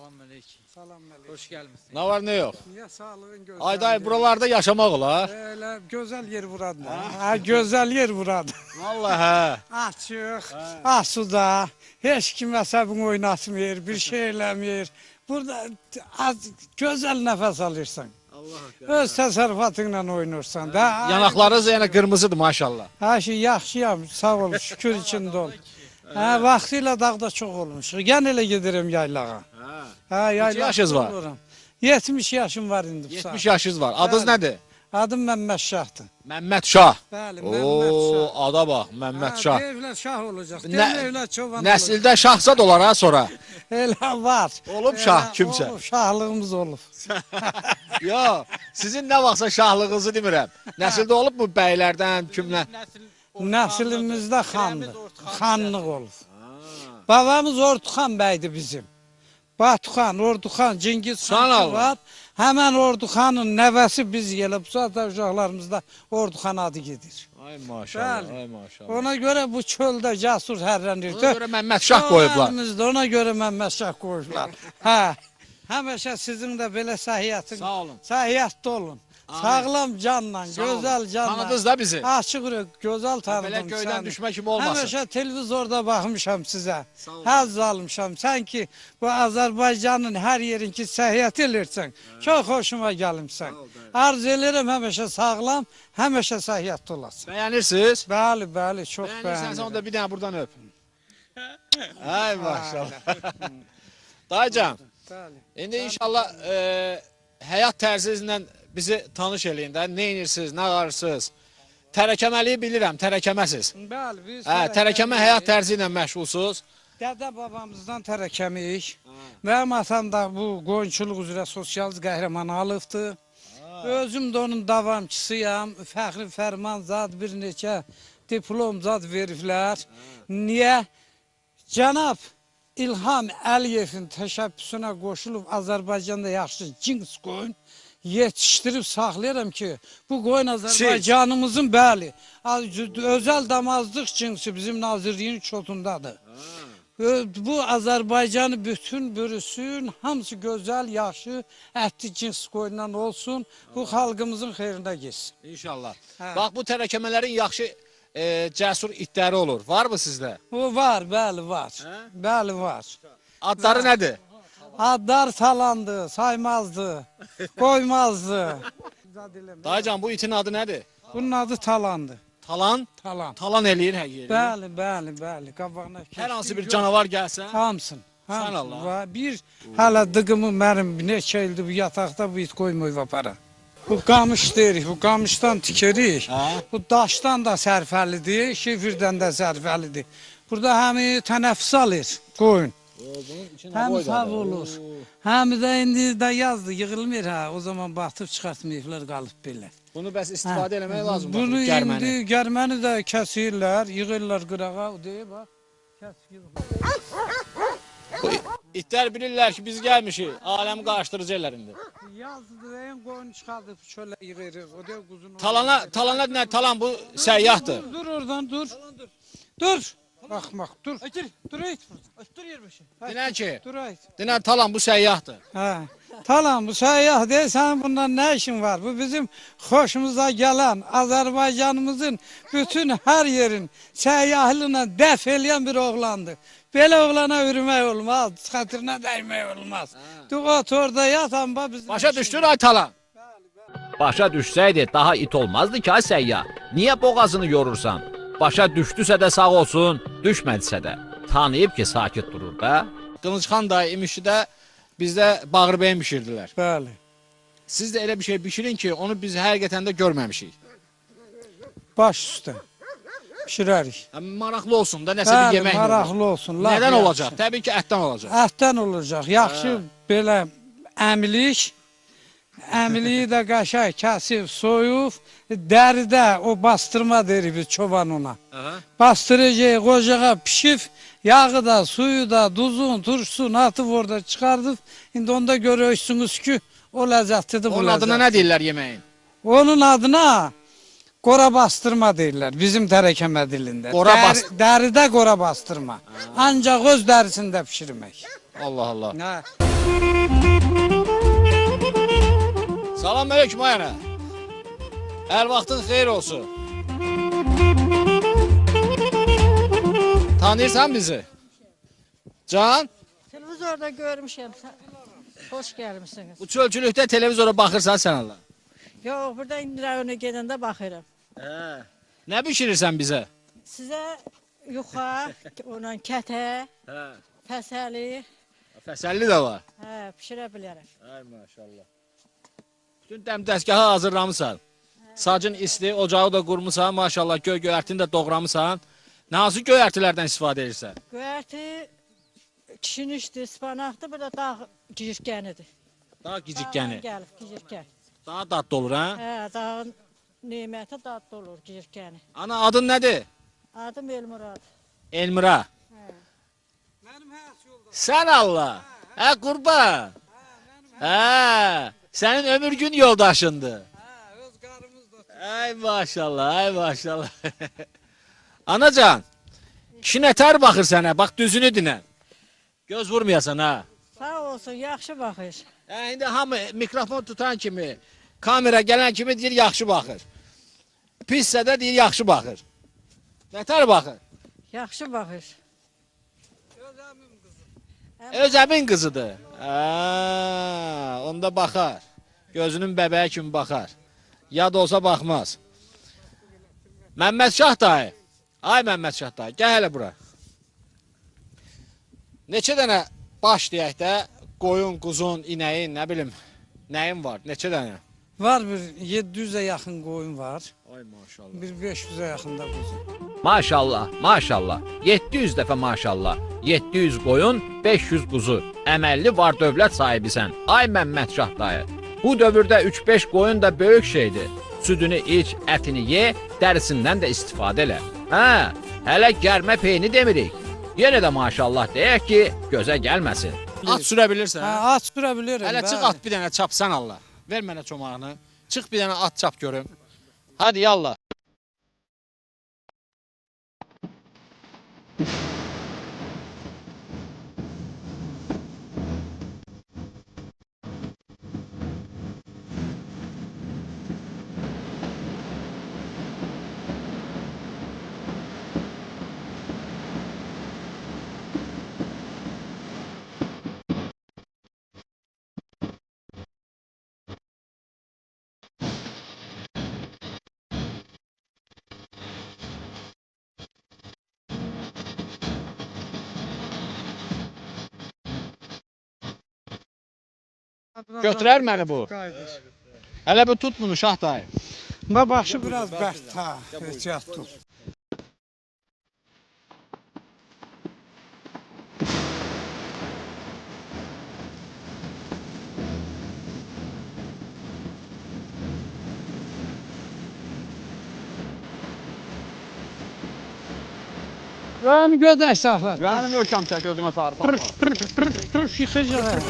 Salam əleykum. Hoş gelmişsin. Ne var ne yok? Niyə sağlığın gözəl? Ay dayı, buralarda yaşamaq olar. Elə gözəl yer buradır. Ha, gözəl yer buradır. Vallahi hə. Açıq, asuda, heç kim əsəbini oynatmır, bir şey eləmir. Burada az gözəl nəfəs alırsan. Öz təsərrüfatınla oynursan da. Yanaqlarınız yəni qırmızıdır maşallah. Hər şey yaxşıyam, sağ ol, şükür içində ol. Hə, vaxtilə dağda çox olmuşuq. Gən elə gedirəm yaylağa. Hə, yaylağa. yaşınız var? oluram. 70 yaşım var indi bu saat. 70 yaşınız var. Adınız Bəli. nədir? Adım Məmməd Şahdır. Məmməd Şah. Bəli, Məmməd Şah. Oo, ada bax, Məmməd Şah. Devlet şah olacaq. Nə- Devlet çoban olacaq. Nəsildə şahzad olar ha sonra. Elə var. Olub şah kimsə. Olub, şahlığımız olub. Yo, sizin nə vaxtsa şahlığınızı demirəm. Nəsildə olub mu bəylərdən, kimlər? Nəslimizdə xandır. Xanlıq olub. Babamız Orduxan bəydi bizim. Batuxan, Orduxan, Cengiz Sağ xan ol. var. Həmən Orduxanın nəvəsi biz gəlib. Zaten uşaqlarımızda Orduxan adı gedir. Ay maşallah, Bəli. ay maşallah. Ona görə bu çöldə cəsur hərlənir. Ona görə Məmməd Şah qoyublar. Əlimizdə ona görə Məmməd Şah qoyublar. Hə. Həmişə sizin də belə səhiyyətin. Sağ olun. Səhiyyətdə olun. Sağlam canla, Sağ olun. gözəl canla. Tanıdınız da bizi. Açıq ürək, gözəl tanıdım Belə göydən səni. düşmə kimi olmasın. Həmişə televizorda baxmışam sizə. Sağ olun. Həzz almışam. Sən ki, bu Azərbaycanın hər yerinki səhiyyət edirsən. Çox xoşuma gəlmişsən. Arz edirəm həmişə sağlam, həmişə səhiyyətdə olasın. Bəyənirsiniz? Bəli, bəli, çox Bəyənirsən, sən bəyənirəm. da bir dənə buradan öp. Ay maşallah. Dayıcan, Bəli. indi inşallah həyat tərzinizlə bizi tanış eləyin də. Nə edirsiniz, nə qarırsınız? Tərəkəməliyi bilirəm, tərəkəməsiz. Bəli, biz Hə, tərəkəmə həyat tərzi ilə məşğulsuz. Dədə babamızdan tərəkəmiyik. Mənim atam da bu qoyunçuluq üzrə sosial qəhrəman alıbdır. Özüm də onun davamçısıyam. Fəxri fərman zad bir neçə diplom zad veriblər. Niyə? Cənab İlham Əliyevin təşəbbüsünə qoşulub Azərbaycanda yaxşı cins qoyun yetişdirib saxlayıram ki, bu qoyun Azərbaycanımızın bəli, özəl damazlıq cinsi bizim nazirliyin çotundadır. Bu Azərbaycanı bütün bürüsün, hamısı gözəl, yaxşı, ətli cins qoyundan olsun, bu xalqımızın xeyrinə geçsin. İnşallah. Hə. Bax, bu tərəkəmələrin yaxşı cəsur itləri olur. Var mı sizdə? Bu var, bəli var, bəli var. Adları nədir? Adlar talandı, saymazdı, koymazdı. Dayıcan, bu itin adı nədir? Bunun adı talandı. Talan? Talan. Talan eləyir hər yeri. Bəli, bəli, bəli. Qabağına Hər hansı bir canavar gəlsə, hamısın. Sən Allah. Var. Bir hələ dıqımı mənim neçə ildir bu yataqda bu it qoymayıb apara. Bu qamış deyirik, bu qamışdan tikerik. Bu daşdan da sərfəlidir, şifirdən də sərfəlidir. Burada həmi tənəffüs alır qoyun. Həm sağ olur. Həm də indi də yazdı, yığılmır ha. O zaman batıb çıxartmayıblar, qalıb belə. bunu bəs istifadə eləmək lazım. Bunu bax, gərməni. indi gərməni də kəsirlər, yığırlar qırağa, o deyib bax. Bu itlər bilirlər ki, biz gəlmişik. Aləmi qarışdırıcı ellərində. Yazdı deyin, qoyunu çıxardıb çölə yığırıq. O deyib quzunu. Talana nə? Talan bu səyyahdır. Dur oradan, dur. Dur. Baxmaq, dur. Dur ayt burada. Dur yerbaşı. Dinən ki, Dur ayt. dinən talan bu səyyahdır. Hə. Talan bu səyyah deyil, sənin bundan nə işin var? Bu bizim xoşumuza gələn, Azərbaycanımızın bütün hər yerin səyyahlığına dəf eləyən bir oğlandır. Belə oğlana yürümək olmaz, xətrinə dəymək olmaz. Dur orada yat, amma bizim... Başa düşdün ay talan? Başa düşsəydi daha it olmazdı ki, ay səyyah. Niyə boğazını yorursan? Başa düşdüsə də sağ olsun, düşmədisə də. Tanıyıb ki, sakit durur da. Qılıncxan dayı imişlidə bizdə bağırbeyin bişirdilər. Bəli. Siz də elə bir şey bişirin ki, onu biz həqiqətən də görməmişik. Baş üstə. Pişirərik. Maraqlı olsun da, nəsə bir Bəli, yemək maraqlı olsun. lap Nədən yaxşı. olacaq? Təbii ki, ətdən olacaq. Ətdən olacaq. Yaxşı belə əmlik. Əmliyi də qəşəng kəsib, soyub, dəridə o bastırma deyirik biz çoban ona. Bastıracaq, qocağa pişib, yağı da, suyu da, duzun, turşusun atıb orada çıxardıb. İndi onda görürsünüz ki, o ləzzətlidir bu Onun adına ləzzət. nə deyirlər yeməyin? Onun adına Qora bastırma deyirlər bizim tərəkəmə dilində. Dəridə qora bastırma. Ancaq öz dərisində bişirmək. Allah Allah. Hə. Salam aleyküm ayana. Hər vaxtın xeyir olsun. Tanıyırsan bizi? Can? Televizorda görmüşəm. Hoş gəlmisiniz. Bu çölçülükdə televizora baxırsan sən Allah. Yox, burada İndira önə gedəndə baxıram. Nə bişirirsən bizə? Sizə yuxa, ondan kətə, fəsəli, Fəsəlli də var. pişirə bilərəm. Ay maşallah. Bütün dəm dəstgahı hazırlamısan. Sacın isti, ocağı da qurmusan, maşallah göyərtini də doğramısan. Nə hansı göyərtilərdən istifadə edirsən? Göyərti kişnişdir, spanaqdır, bu da dağ gicirkənidir. Dağ gicikgəni. Dağdan gəlib gicirkən. Daha dadlı olur ha? Dağın neməti dadlı olur gicirkəni. Ana adın nədir? Adım Elmurad. Elmira. Sən Allah. Hə qurban. Hə. Sənin ömür gün yoldaşındır. Öz qarımız da. Ay maşallah, ay maşallah. Anacan, kişi nətər baxır sənə? Bax düzünü dinə. Göz vurmayasan ha. Sağ olsun, yaxşı baxır. İndi hamı mikrofon tutan kimi, kamera gələn kimi deyir yaxşı baxır. Pissə də deyir yaxşı baxır. Nətər baxır? Yaxşı baxır. Öz əmin qızıdır. Onda baxar. Gözünün bəbəyi kimi baxar. Yad olsa baxmaz. Məmməd Şah dayı. Ay Məmməd Şah dayı, gəl hələ bura. Neçə dənə baş deyək də, qoyun, quzun, inəyin, nə bilim, nəyin var? Neçə dənə? Var bir 700'e yaxın qoyun var. Ay maşallah. Bir 500'e yaxında quzu. Maşallah, maşallah. 700 dəfə maşallah. 700 qoyun, 500 quzu. Əməlli var dövlət sahibisən. Ay Məmməd Şah dayı. Bu dövrdə 3-5 qoyun da böyük şeydir. Südünü iç, ətini ye, dərisindən də istifadə elə. Hə, hələ gərmə peyni demirik. Yenə də maşallah deyək ki, gözə gəlməsin. At sürə bilirsən? Hə, at sürə bilirəm. Hələ çıx at bir dənə çapsan Allah. Ver mənə çomağını. Çıx bir dənə at çap görüm. Hadi yallah. Götürər məni bu. Hələ bir tut bunu Şah dayı. Başı biraz bərt ha. Ehtiyat tut. Rəni gödək saxlar. Mənim ölkəm çək özümə sarı. Yıxacaq.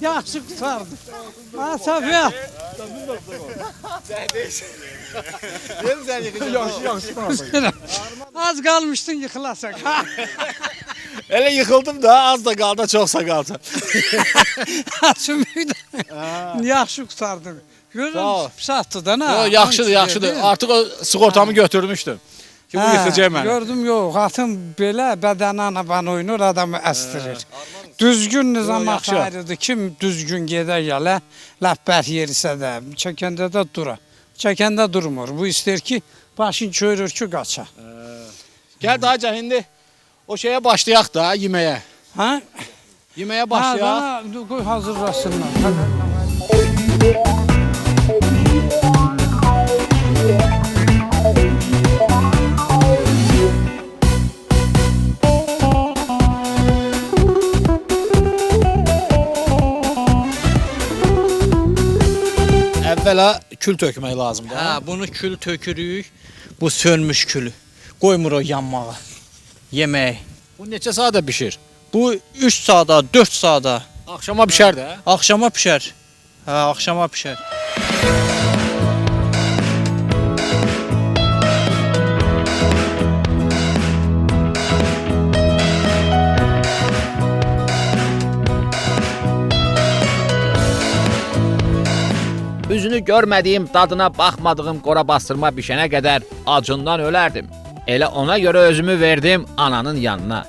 Yaxşı qurtardı. Ha, Safiyə. Deyim sən yıxacaq. Az qalmışdın yıxılasak. Elə yıxıldım da az da qaldı çox sağalca. Sümüydü. Yaxşı qurtardın. Görürüm, satdı da nə? Yaxşıdır, yaxşıdır. Artıq o sığortamı götürmüşdüm. Ki bu yıxacaq məni. Gördüm, yox. Atın belə bədəni anaban oynur, adamı əstirir. Düzgün nizam axtarırdı. Kim düzgün gedə gələ, ləbbər yerisə də, çəkəndə də dura. Çəkəndə durmur. Bu istər ki, başın körür ki, qaça. Gəl daha can indi o şeyə başlayaq da yeməyə. Hə? Yeməyə başlayaq. Hə, qoy hazırlasınlar. Əvvəl belə kül tökmək lazımdır. Hə, bunu kül tökürük. Bu sönmüş külü. Qoymur o yanmağa. Yemək. Bu neçə saata bişir? Bu 3 saata, 4 saata. Axşama bişər də. Axşama pişər. Hə, axşama pişər. Üzünü görmədiyim, dadına baxmadığım qora bastırma bişənə qədər acından ölərdim. Elə ona görə özümü verdim ananın yanına.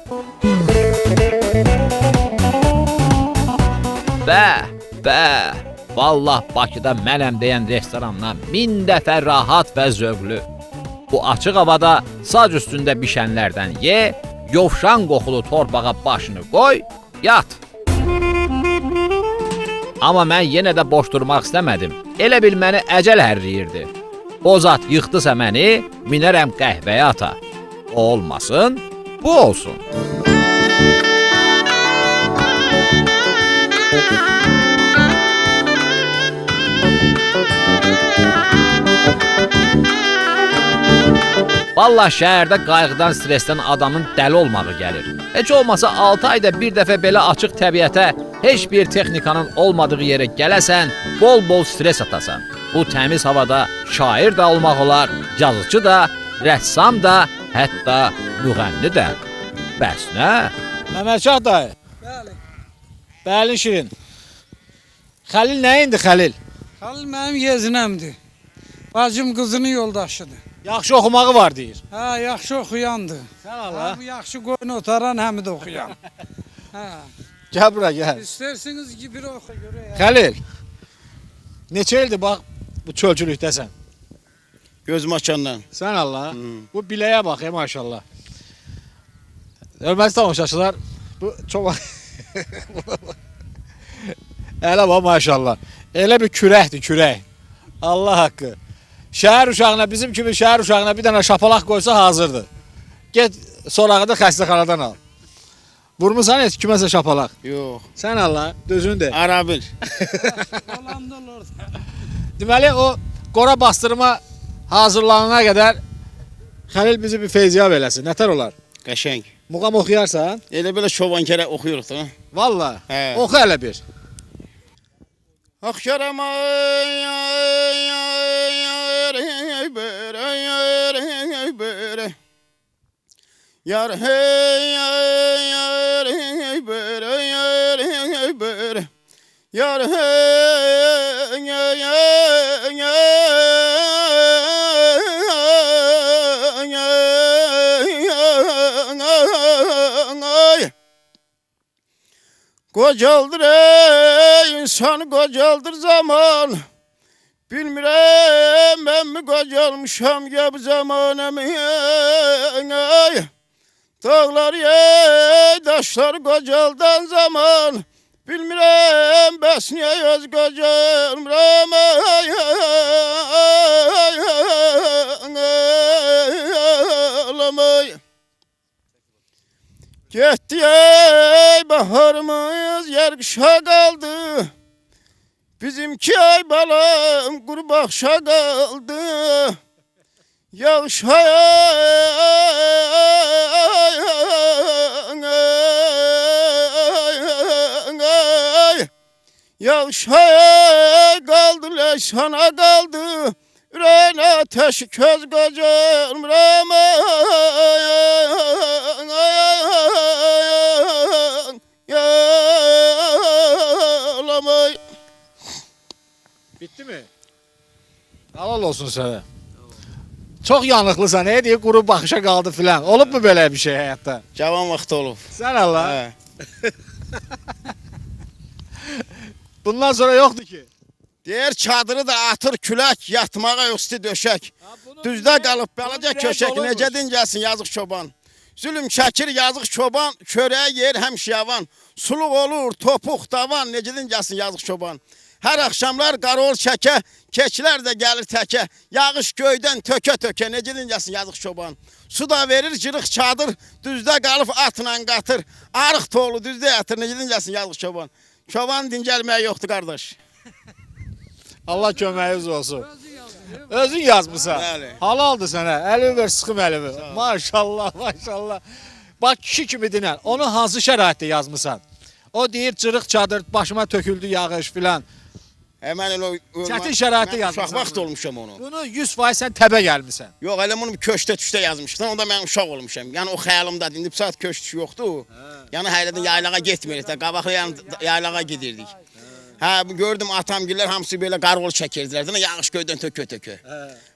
Bəh, vallah Bakıda mənəm deyən restorandan 1000 dəfə rahat və zövqlü. Bu açıq havada sac üstündə bişənlərdən ye, yovşan qoxulu torbağa başını qoy, yat. Amma mən yenə də boş durmaq istəmədim. Elə bil məni əcəl hərriyirdi. O zat yıxdısa məni, minərəm qəhvəyə ata. O olmasın, bu olsun. Vallahi şəhərdə qayğıdan, stressdən adamın dəli olmağı gəlir. Heç olmasa 6 ayda bir dəfə belə açıq təbiətə, heç bir texnikanın olmadığı yerə gələsən, bol-bol stress atasan. Bu təmiz havada şair də olmaq olar, yazıcı da, rəssam da, hətta müğənni də. Bəs nə? Məmədşah dayı. Bəli. Bəli Şirin. Xəlil nə indi Xəlil? Xəlil mənim yezinəmdir. Bacım qızının yoldaşıdır. Yaxşı oxumağı var deyir. Hə, yaxşı oxuyandı. Sən Allah. Bu yaxşı qoyun otaran həm də oxuyan. Hə. Gəl bura, gəl. İstərsiniz ki, bir oxu görək. Xəlil. Neçə ildir bax bu çölçülükdəsən? Göz maçandan. Sən Allah. Bu biləyə bax, maşallah. Hörmətli tamaşaçılar, bu çox Elə bax maşallah. Elə bir kürəkdir, kürək. Allah haqqı. Şəhər uşağına, bizim kimi şəhər uşağına bir dənə şapalaq qoysa hazırdır. Get sorağı da xəstəxanadan al. Vurmusan heç kiməsə şapalaq? Yox. Sən Allah, düzünü de. Arabil. Olanda olur. Deməli o qora bastırma hazırlanana qədər Xəlil bizi bir feyziyab eləsin. Nətər olar? Qəşəng. Muğam oxuyarsan? Elə belə şovankərə oxuyuruq da. Valla. Hə. Oxu hələ bir. Axşarama yar hey yar ber yar Kocaldır ey insan kocaldır zaman Bilmirəm ben mi kocalmışam ya bu zamanım ey Dağlar ey daşlar kocaldan zaman Bilmirəm bəs niyə öz kocalmıram ey Getdi ey baharımız yer qışa qaldı Bizimki ay balam qurbaqşa qaldı Yağış Yağış qaldı leşana qaldı Ürəyin ateşi köz qocalmıram Bitti mi? Halal olsun sana. Çok yanıqlısan, ne diye quru baxışa qaldı filan. Olub mu böyle bir şey həyatda? Cavan vaxtı olub. Sən Allah. Hə. Bundan sonra yoktu ki. Deyir çadırı da atır külək, yatmağa üstü döşək. Düzdə qalıb balaca köşək, necə dincəlsin yazıq çoban. Zülüm çəkir yazıq çoban, çörəyə yer həmişə yavan. Suluq olur, topuq, davan, necə dincəlsin yazıq çoban. Hər axşamlar qarol çəkə, keçilər də gəlir təkə. Yağış göydən tökə-tökə, necə dincəlsin yazıq çoban. Su da verir, cırıq çadır, düzdə qalıb atla qatır. Arıq tolu düzdə yatır, necə dincəlsin yazıq çoban. Çoban dincəlməyə yoxdur qardaş. Allah köməyiniz olsun. Özün yazmısan. Bəli. Halaldır sənə. Əlimi ver, sıxım əlimi. Maşallah, maşallah. Bax kişi kimi dinər. Onu hansı şəraitdə yazmısan? O deyir cırıq çadır, başıma töküldü yağış filan. Mən elə Çətin şəraitdə Uşaq yazmısan. vaxt olmuşam onu. Bunu 100% sən təbə gəlmisən. Yox, elə bunu köşkdə yazmışdım. Onda mən uşaq olmuşam. Yəni o xəyalımdadır. İndi bu saat köşk yoxdur. Yəni həylədən yaylağa getmirik də. Qabaqlı yaylağa gedirdik. Hə, gördüm atamgillər hamısı belə qarğol çəkirdilər. Də yağış göydən tökö.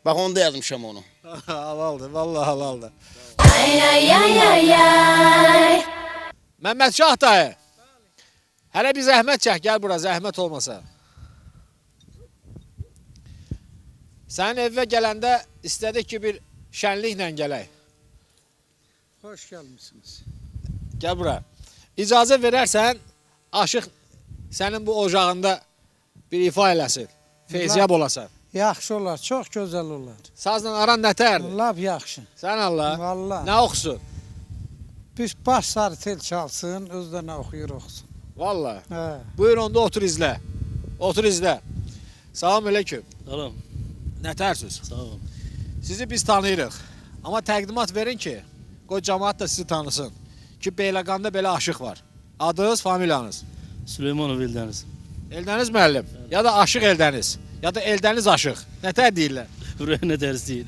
Bax onda yazmışam onu. Halaldır, vallahi halaldır. Ay ay ay ay ay. Məmməd Şah dayı. Hələ bir zəhmət çək, gəl bura, zəhmət olmasa. Sənin evə gələndə istədik ki, bir şənliklə gələk. Hoş gəlmişsiniz. Gəl bura. İcazə verərsən, aşıq sənin bu ocağında bir ifa eləsin. Feyziyab olasan. Yaxşı olar, çox gözəl olar. Sazla aran nətərdir? Lap yaxşı. Sən Allah. Vallahi. Nə oxusun? Bir baş sarı tel çalsın, özdə nə oxuyur oxusun. Vallahi. Hə. Buyur onda otur izlə. Otur izlə. Salam aleyküm. Salam. Nətərsiniz? Sağ olun. Sizi biz tanıyırıq. Amma təqdimat verin ki, qoy cəmaat da sizi tanısın. Ki, Beyləqanda belə aşıq var. Adınız, familiyanız? Süleymanov Eldəniz. Eldəniz müəllim. Ya da aşıq Eldəniz. Ya da Eldəniz aşıq. Nətər deyirlər? Buraya nə dərsi deyil.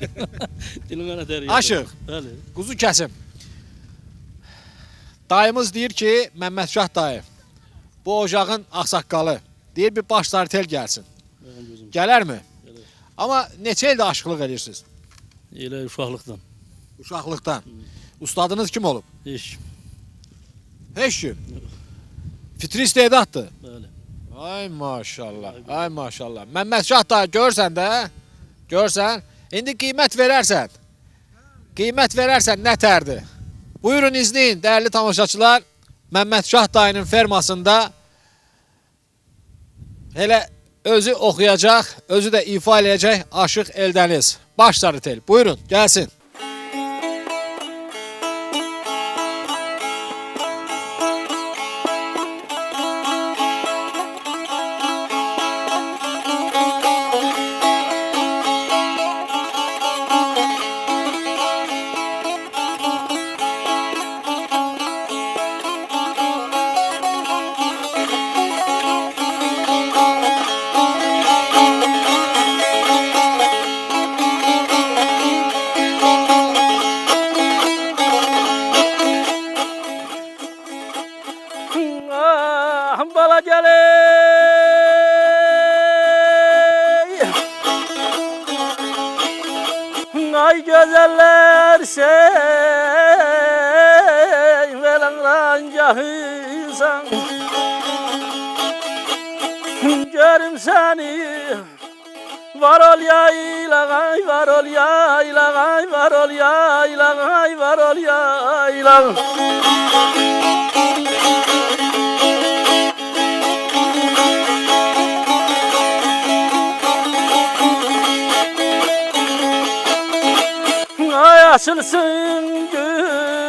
Dilimə nə dəri. Aşıq. Bəli. Quzu kəsim. Dayımız deyir ki, Məmmədşah dayı, bu ocağın ağsaqqalı. Deyir bir baş sartel gəlsin. Gələrmi? Gələr. Amma neçə ildə aşıqlıq edirsiniz? Elə uşaqlıqdan. Uşaqlıqdan. Ustadınız kim olub? Heç. Heç kim. Fitri istedaddır. Bəli. Ay maşallah. Ay maşallah. Məmmədşah dayı görsən də, görsən. İndi qiymət verərsən. Qiymət verərsən nətərdir? Buyurun izləyin dəyərli tamaşaçılar. Məmmədşah dayının fermasında elə özü oxuyacaq, özü də ifa eləyəcək Aşıq Eldəniz. Baş sarı tel. Buyurun, gəlsin. Bala gəley. Ay gözəller şey veren rancahıysan. Görüm seni var ol yaylağay, var ol yaylağay, var ol yaylağay, var ol yaylağay. Ay açılsın gönlümler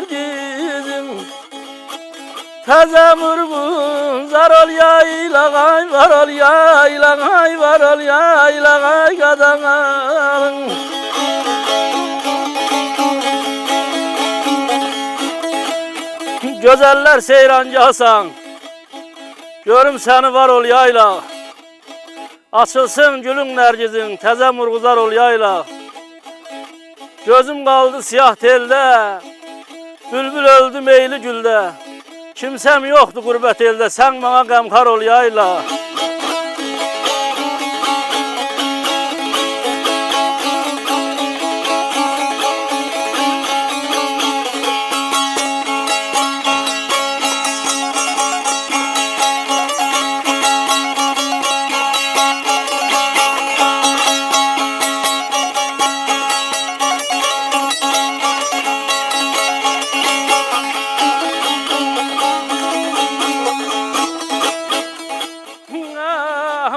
gizim. Taze vurgun zar ol yaylağay, var ol yaylağay, var ol yaylağay kadanalın. Gözeller seyrancı Hasan, görüm seni var ol yayla. Açılsın gülün nergizin, teze murguzar ol yayla. Gözüm kaldı siyah telde, bülbül öldü meyli gülde. Kimsem yoktu gurbet elde, sen bana gamkar ol yayla.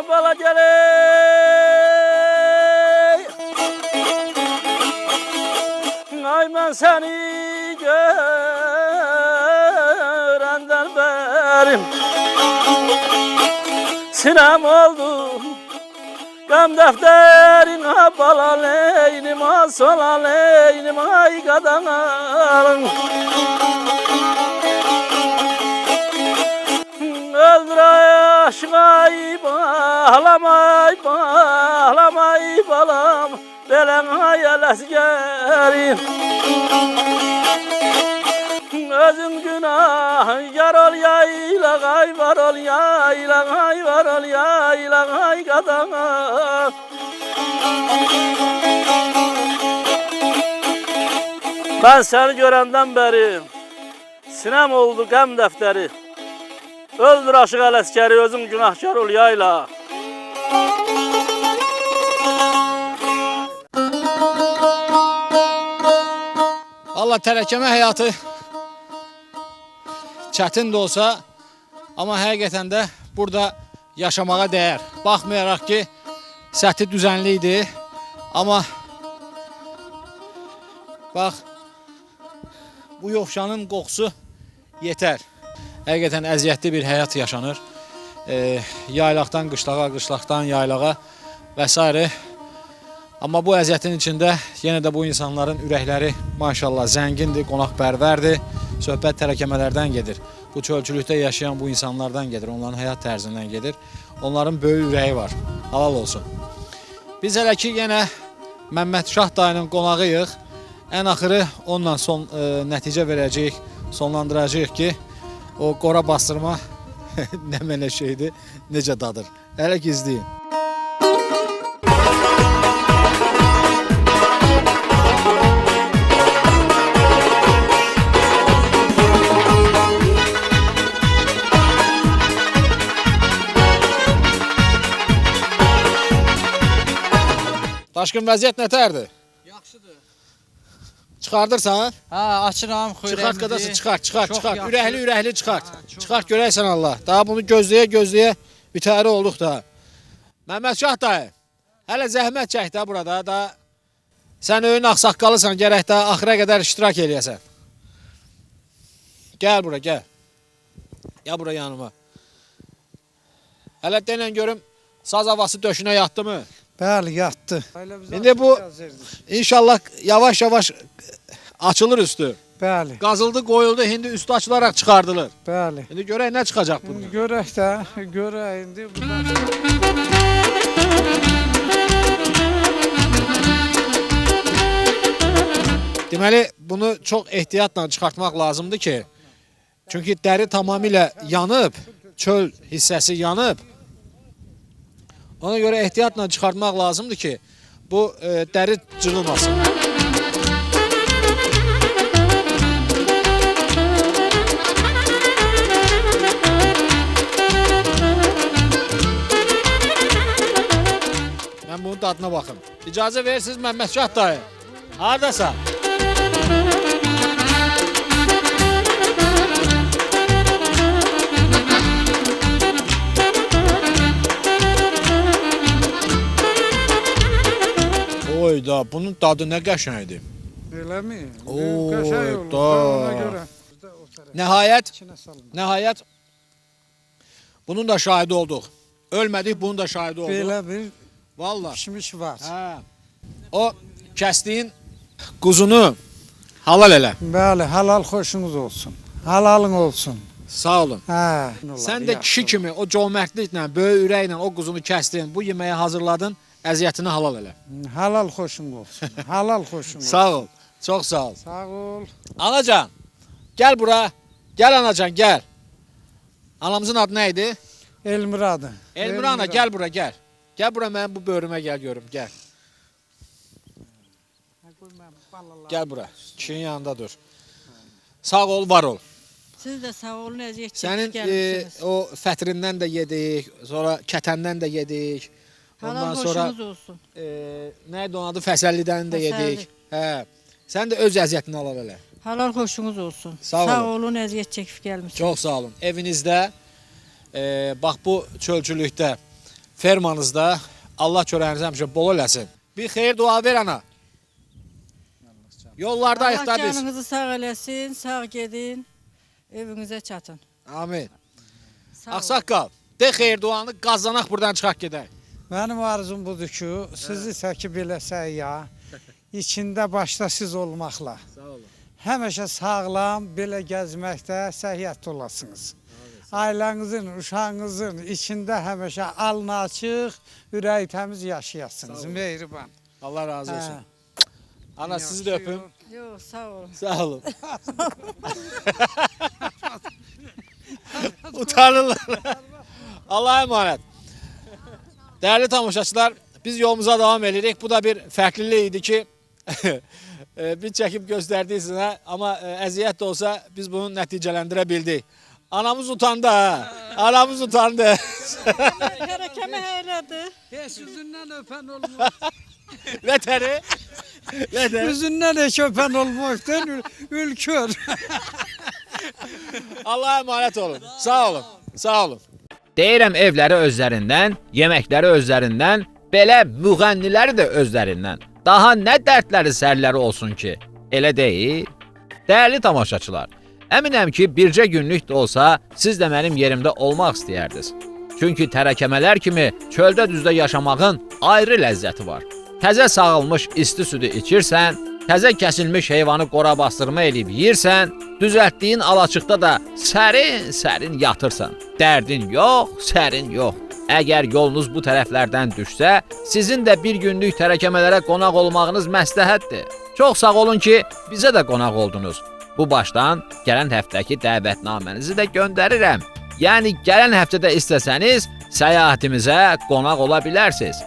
Bala geley. Ay ben seni görenden berim sinem oldu. Gam defterine balaleynim, solaleynim, ay kadanalım. Öldür aşkay, bağlamay, bağlamay balam, belen hayal esgerim. Özün günah, yar ol yayla, ay var ol yayla, ay var ol yayla, ay kadana. Ben seni görenden beri sinem oldu gəm defteri. Öldür aşık el eskeri, özün günahkar ol yayla. Allah tərəkkəmə həyatı çətin də olsa, amma həqiqətən də burada yaşamağa dəyər. Baxmayaraq ki, səthi düzənli idi, amma bax, bu yoxşanın qoxusu yetər. Həqiqətən əziyyətli bir həyat yaşanır. Yaylaqdan qışlağa, qışlaqdan yaylağa və s. Amma bu əziyyətin içində yenə də bu insanların ürəkləri maşallah zəngindir, qonaqpərvərdir, söhbət tərəkəmələrdən gedir. Bu çölçülükdə yaşayan bu insanlardan gedir, onların həyat tərzindən gedir. Onların böyük ürəyi var, halal olsun. Biz hələ ki yenə Məmməd Şah dayının qonağıyıq. Ən axırı onunla nəticə verəcəyik, sonlandıracağıq ki, o qora bastırma nə mənə şeydir, necə dadır. Hələ ki izləyin. Daşqın vəziyyət nətərdir? Yaxşıdır. Çıxardırsan? Hə, açıram, xörəyimizi. Çıxart qadası, çıxart. Ürəkli çıxart. Çıxart görəksən Allah. Daha bunu gözləyə bitəri olduq da. Məmməd Şah dayı, hələ zəhmət çək də burada. Da sən öyün ağsaqqalısan, gərək də axıra qədər iştirak eləyəsən. Gəl bura, gəl. Gəl bura yanıma. Hələ denən görüm, saz havası döşünə yatdı mı? Bəli, yatdı. İndi bu inşallah yavaş-yavaş açılır üstü. Bəli. Qazıldı, qoyuldu, indi üstü açılaraq çıxardılır. Bəli. İndi görək nə çıxacaq bundan. Görək də, görək indi. Deməli, bunu çox ehtiyatla çıxartmaq lazımdır ki, çünki dəri tamamilə yanıb, çöl hissəsi yanıb. Ona görə ehtiyatla çıxartmaq lazımdır ki, bu dəri cırılmasın. Mən bunun dadına baxım. İcazə verirsiniz Məmməd Şah dayı. Haradasan? Oyda, bunun dadı nə qəşəngdir. Eləmi? Oyda. Nəhayət, bunun da şahidi olduq. Ölmədik, bunun da şahidi olduq. Belə bir vallahi pişmiş var. O kəsdiyin quzunu halal elə. Bəli, halal xoşunuz olsun. Halalın olsun. Sağ olun. Hə. Sən də kişi kimi o cömertliklə, böyük ürəklə o quzunu kəsdin, bu yeməyi hazırladın, əziyyətini halal elə. Halal xoşun olsun. Halal xoşun olsun. Sağ ol. Çox sağ ol. Sağ ol. Anacan, gəl bura. Gəl anacan, gəl. Anamızın adı nə idi? Elmiradı. Elmira ana, gəl bura, gəl. Gəl bura, mənim bu böhrümə gəl görüm, gəl. Gəl bura, kişinin yanında dur. Sağ ol, var ol. Siz də sağ olun, əziyyət Sənin o fətrindən də yedik, sonra kətəndən də yedik. Ondan sonra olsun. Nəydi onun adı? Fəsəllidən də yedik. Hə. Sən də öz əziyyətini alal elə. Halal xoşunuz olsun. Sağ olun, əziyyət çəkib gəlmişsiniz. Çox sağ olun. Evinizdə, bax bu çölçülükdə, fermanızda Allah körəyinizi həmişə bol eləsin. Bir xeyir dua ver ana. Yollardayıq da biz. Allah canınızı sağ eləsin, sağ gedin, evinizə çatın. Amin. Ağsaqqal, De xeyir-duanı qazanaq buradan çıxaq gedək. Mənim arzum budur ki, sizi çəkib elə səyyah, içində başda siz olmaqla. Sağ olun. Həmişə sağlam, belə gəzməkdə səhiyyətli olasınız. Ailənizin, uşağınızın içində həmişə alnı açıq, ürəyi təmiz yaşayasınız. Mehriban. Allah razı olsun. Ana sizi də öpüm. Yox, sağ olun. Sağ olun. Utanırlar. Allah'a emanet. Değerli tamaşaçılar, biz yolumuza devam edirik. Bu da bir fərqlilik idi ki, bir çəkib göstərdik sizə. Amma əziyyət də olsa biz bunu nəticələndirə bildik. Anamız utandı ha. Anamız utandı. Tərəkəmə elədi. Heç üzündən öpən olmaz. Nətəri? Üzündən heç öpən olmazdır, ülkür. Allah'a emanet olun. Sağ olun. Sağ olun. Deyirəm evləri özlərindən, yeməkləri özlərindən, belə müğənniləri də özlərindən. Daha nə dərdləri sərləri olsun ki? Elə deyil? Dəyərli tamaşaçılar, əminəm ki, bircə günlük də olsa, siz də mənim yerimdə olmaq istəyərdiniz. Çünki tərəkəmələr kimi çöldə düzdə yaşamağın ayrı ləzzəti var. Təzə sağılmış isti südü içirsən, təzə kəsilmiş heyvanı qora bastırma eləyib yiyirsən, düzəltdiyin alaçıqda da sərin-sərin yatırsan. Dərdin yox, sərin yox. Əgər yolunuz bu tərəflərdən düşsə, sizin də bir günlük tərəkəmələrə qonaq olmağınız məsləhətdir. Çox sağ olun ki, bizə də qonaq oldunuz. Bu başdan gələn həftəki dəvətnamənizi də göndərirəm. Yəni, gələn həftədə istəsəniz, səyahətimizə qonaq ola bilərsiniz.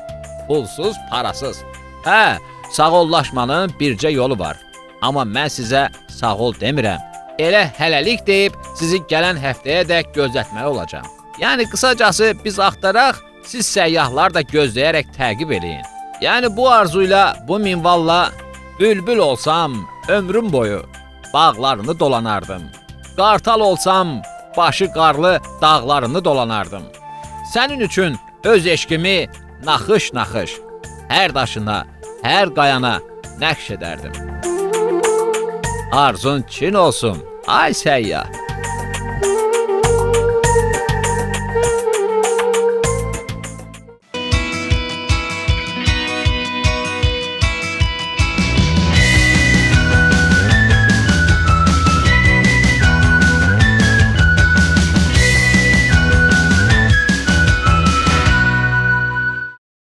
Pulsuz, parasız. Hə, sağollaşmanın bircə yolu var. Amma mən sizə sağ ol demirəm. Elə hələlik deyib, sizi gələn həftəyə də gözlətməli olacağım. Yəni, qısacası biz axtaraq, siz səyyahlar da gözləyərək təqib eləyin. Yəni, bu arzuyla, bu minvalla bülbül olsam, ömrüm boyu bağlarını dolanardım. Qartal olsam, başı qarlı dağlarını dolanardım. Sənin üçün öz eşqimi naxış-naxış, hər daşına, hər qayana nəqş edərdim. Arzun çin olsun, ay səyyah.